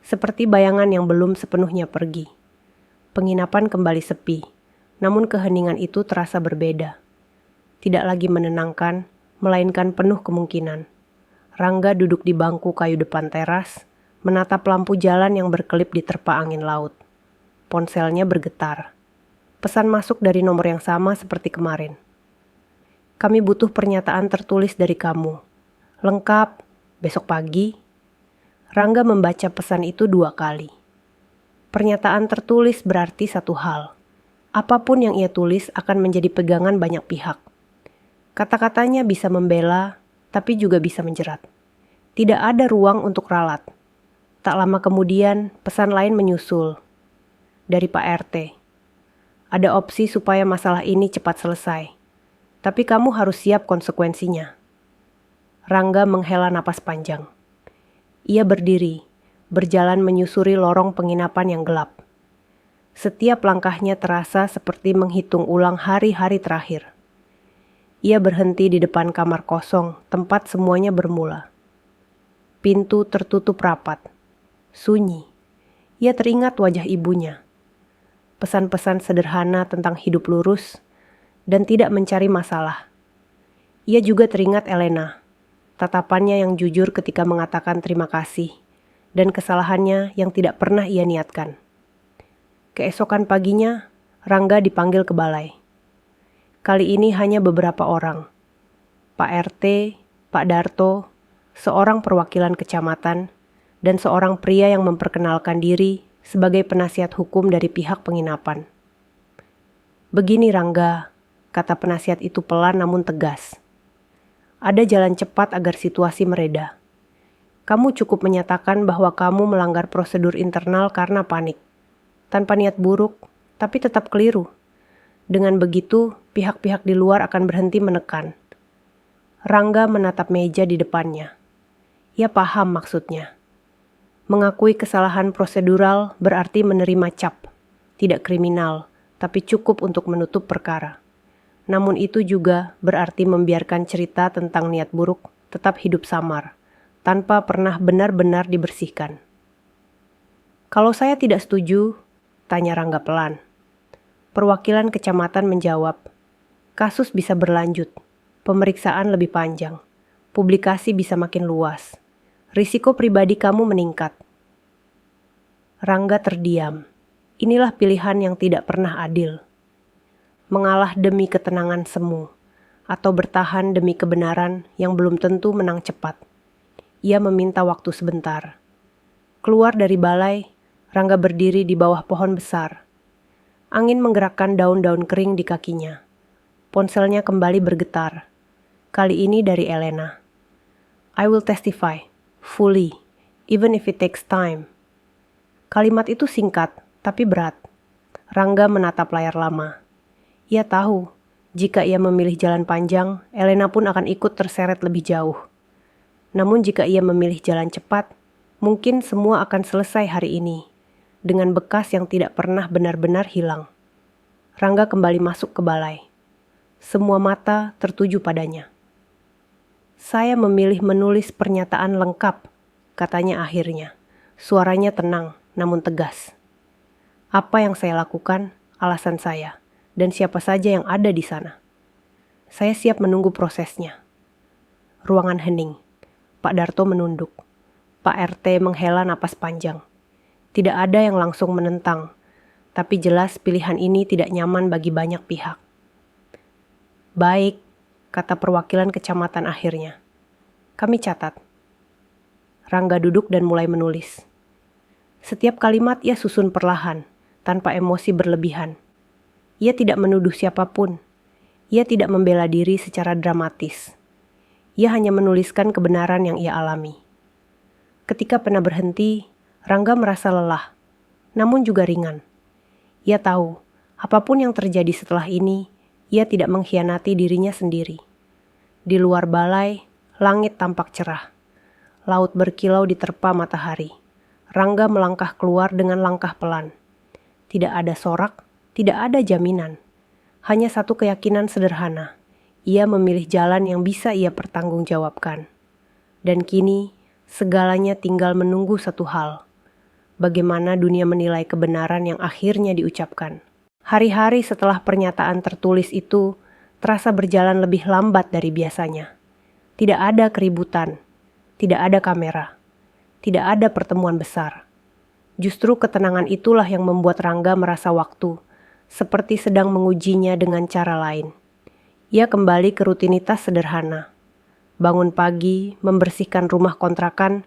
[SPEAKER 2] seperti bayangan yang belum sepenuhnya pergi. Penginapan kembali sepi, namun keheningan itu terasa berbeda. Tidak lagi menenangkan, melainkan penuh kemungkinan. Rangga duduk di bangku kayu depan teras, menatap lampu jalan yang berkelip di terpa angin laut. Ponselnya bergetar. Pesan masuk dari nomor yang sama seperti kemarin. "Kami butuh pernyataan tertulis dari kamu. Lengkap, besok pagi." Rangga membaca pesan itu 2 kali. Pernyataan tertulis berarti satu hal. Apapun yang ia tulis akan menjadi pegangan banyak pihak. Kata-katanya bisa membela, tapi juga bisa menjerat. Tidak ada ruang untuk ralat. Tak lama kemudian, pesan lain menyusul. Dari Pak RT. "Ada opsi supaya masalah ini cepat selesai. Tapi kamu harus siap konsekuensinya." Rangga menghela napas panjang. Ia berdiri, berjalan menyusuri lorong penginapan yang gelap. Setiap langkahnya terasa seperti menghitung ulang hari-hari terakhir. Ia berhenti di depan kamar kosong, tempat semuanya bermula. Pintu tertutup rapat. Sunyi. Ia teringat wajah ibunya. Pesan-pesan sederhana tentang hidup lurus dan tidak mencari masalah. Ia juga teringat Elena, tatapannya yang jujur ketika mengatakan terima kasih, dan kesalahannya yang tidak pernah ia niatkan. Keesokan paginya, Rangga dipanggil ke balai. Kali ini hanya beberapa orang. Pak RT, Pak Darto, seorang perwakilan kecamatan, dan seorang pria yang memperkenalkan diri sebagai penasihat hukum dari pihak penginapan. "Begini Rangga," kata penasihat itu pelan namun tegas. "Ada jalan cepat agar situasi mereda. Kamu cukup menyatakan bahwa kamu melanggar prosedur internal karena panik. Tanpa niat buruk, tapi tetap keliru. Dengan begitu, pihak-pihak di luar akan berhenti menekan." Rangga menatap meja di depannya. Ia paham maksudnya. Mengakui kesalahan prosedural berarti menerima cap. Tidak kriminal, tapi cukup untuk menutup perkara. Namun itu juga berarti membiarkan cerita tentang niat buruk tetap hidup samar, tanpa pernah benar-benar dibersihkan. "Kalau saya tidak setuju?" tanya Rangga pelan. Perwakilan kecamatan menjawab, "Kasus bisa berlanjut, pemeriksaan lebih panjang, publikasi bisa makin luas. Risiko pribadi kamu meningkat." Rangga terdiam. Inilah pilihan yang tidak pernah adil. Mengalah demi ketenangan semu, atau bertahan demi kebenaran yang belum tentu menang cepat. Ia meminta waktu sebentar. Keluar dari balai, Rangga berdiri di bawah pohon besar. Angin menggerakkan daun-daun kering di kakinya. Ponselnya kembali bergetar. Kali ini dari Elena. "I will testify, fully, even if it takes time." Kalimat itu singkat, tapi berat. Rangga menatap layar lama. Ia tahu, jika ia memilih jalan panjang, Elena pun akan ikut terseret lebih jauh. Namun jika ia memilih jalan cepat, mungkin semua akan selesai hari ini, dengan bekas yang tidak pernah benar-benar hilang. Rangga kembali masuk ke balai. Semua mata tertuju padanya. Saya memilih menulis pernyataan lengkap, katanya akhirnya. Suaranya tenang, namun tegas. Apa yang saya lakukan, alasan saya, dan siapa saja yang ada di sana. Saya siap menunggu prosesnya. Ruangan hening. Pak Darto menunduk. Pak RT menghela napas panjang. Tidak ada yang langsung menentang, tapi jelas pilihan ini tidak nyaman bagi banyak pihak. Baik, kata perwakilan kecamatan akhirnya. Kami catat. Rangga duduk dan mulai menulis. Setiap kalimat ia susun perlahan, tanpa emosi berlebihan. Ia tidak menuduh siapapun. Ia tidak membela diri secara dramatis. Ia hanya menuliskan kebenaran yang ia alami. Ketika pena berhenti, Rangga merasa lelah, namun juga ringan. Ia tahu, apapun yang terjadi setelah ini, ia tidak mengkhianati dirinya sendiri. Di luar balai, langit tampak cerah. Laut berkilau diterpa matahari. Rangga melangkah keluar dengan langkah pelan. Tidak ada sorak, tidak ada jaminan. Hanya satu keyakinan sederhana. Ia memilih jalan yang bisa ia pertanggungjawabkan. Dan kini, segalanya tinggal menunggu satu hal. Bagaimana dunia menilai kebenaran yang akhirnya diucapkan. Hari-hari setelah pernyataan tertulis itu, terasa berjalan lebih lambat dari biasanya. Tidak ada keributan, tidak ada kamera, tidak ada pertemuan besar. Justru ketenangan itulah yang membuat Rangga merasa waktu, seperti sedang mengujinya dengan cara lain. Ia kembali ke rutinitas sederhana. Bangun pagi, membersihkan rumah kontrakan,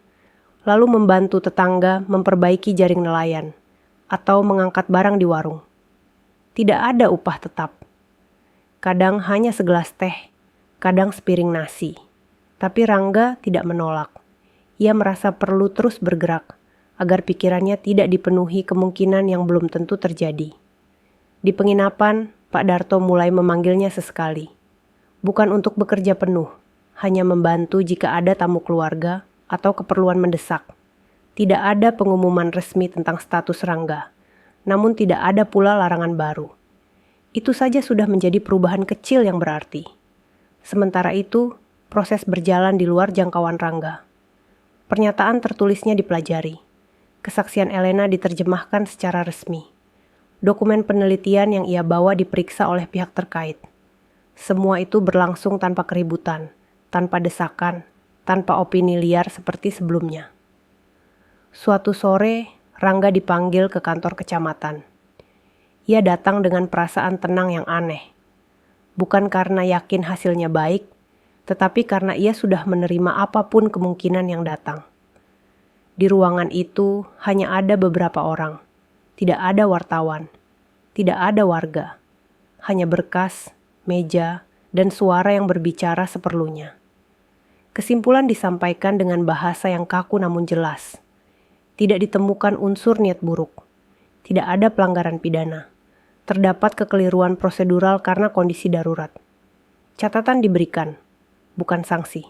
[SPEAKER 2] lalu membantu tetangga memperbaiki jaring nelayan, atau mengangkat barang di warung. Tidak ada upah tetap. Kadang hanya segelas teh, kadang sepiring nasi. Tapi Rangga tidak menolak. Ia merasa perlu terus bergerak, agar pikirannya tidak dipenuhi kemungkinan yang belum tentu terjadi. Di penginapan, Pak Darto mulai memanggilnya sesekali. Bukan untuk bekerja penuh, hanya membantu jika ada tamu keluarga atau keperluan mendesak. Tidak ada pengumuman resmi tentang status Rangga, namun tidak ada pula larangan baru. Itu saja sudah menjadi perubahan kecil yang berarti. Sementara itu, proses berjalan di luar jangkauan Rangga. Pernyataan tertulisnya dipelajari. Kesaksian Elena diterjemahkan secara resmi. Dokumen penelitian yang ia bawa diperiksa oleh pihak terkait. Semua itu berlangsung tanpa keributan, tanpa desakan, tanpa opini liar seperti sebelumnya. Suatu sore, Rangga dipanggil ke kantor kecamatan. Ia datang dengan perasaan tenang yang aneh. Bukan karena yakin hasilnya baik, tetapi karena ia sudah menerima apapun kemungkinan yang datang. Di ruangan itu hanya ada beberapa orang. Tidak ada wartawan. Tidak ada warga. Hanya berkas, meja, dan suara yang berbicara seperlunya. Kesimpulan disampaikan dengan bahasa yang kaku namun jelas. Tidak ditemukan unsur niat buruk. Tidak ada pelanggaran pidana. Terdapat kekeliruan prosedural karena kondisi darurat. Catatan diberikan, bukan sanksi.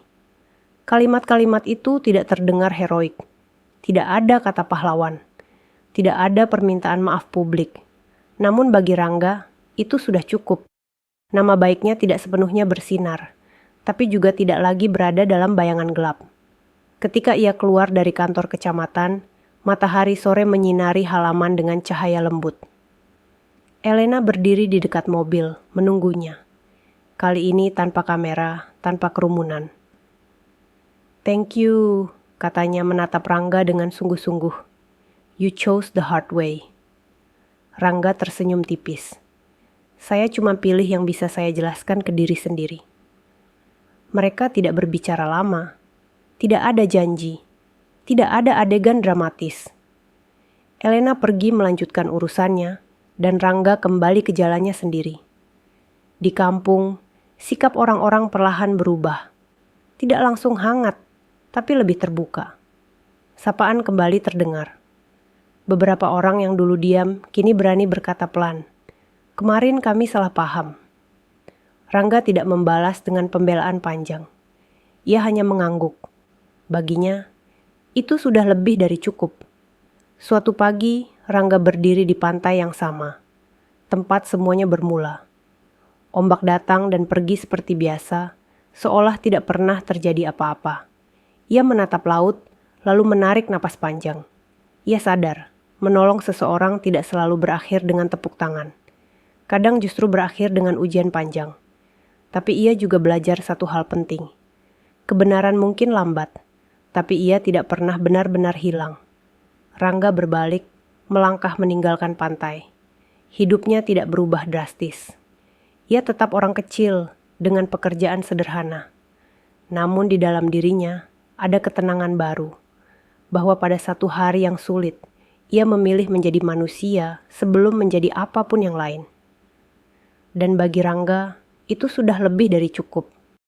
[SPEAKER 2] Kalimat-kalimat itu tidak terdengar heroik. Tidak ada kata pahlawan. Tidak ada permintaan maaf publik. Namun bagi Rangga, itu sudah cukup. Nama baiknya tidak sepenuhnya bersinar, tapi juga tidak lagi berada dalam bayangan gelap. Ketika ia keluar dari kantor kecamatan, matahari sore menyinari halaman dengan cahaya lembut. Elena berdiri di dekat mobil, menunggunya. Kali ini tanpa kamera, tanpa kerumunan. "Thank you," katanya menatap Rangga dengan sungguh-sungguh. "You chose the hard way." Rangga tersenyum tipis. "Saya cuma pilih yang bisa saya jelaskan ke diri sendiri." Mereka tidak berbicara lama. Tidak ada janji. Tidak ada adegan dramatis. Elena pergi melanjutkan urusannya, dan Rangga kembali ke jalannya sendiri. Di kampung, sikap orang-orang perlahan berubah. Tidak langsung hangat, tapi lebih terbuka. Sapaan kembali terdengar. Beberapa orang yang dulu diam kini berani berkata pelan, "Kemarin kami salah paham." Rangga tidak membalas dengan pembelaan panjang. Ia hanya mengangguk. Baginya, itu sudah lebih dari cukup. Suatu pagi, Rangga berdiri di pantai yang sama. Tempat semuanya bermula. Ombak datang dan pergi seperti biasa, seolah tidak pernah terjadi apa-apa. Ia menatap laut, lalu menarik napas panjang. Ia sadar, menolong seseorang tidak selalu berakhir dengan tepuk tangan. Kadang justru berakhir dengan ujian panjang. Tapi ia juga belajar satu hal penting. Kebenaran mungkin lambat, tapi ia tidak pernah benar-benar hilang. Rangga berbalik, melangkah meninggalkan pantai. Hidupnya tidak berubah drastis. Ia tetap orang kecil dengan pekerjaan sederhana. Namun di dalam dirinya ada ketenangan baru. Bahwa pada satu hari yang sulit, ia memilih menjadi manusia sebelum menjadi apapun yang lain. Dan bagi Rangga, itu sudah lebih dari cukup.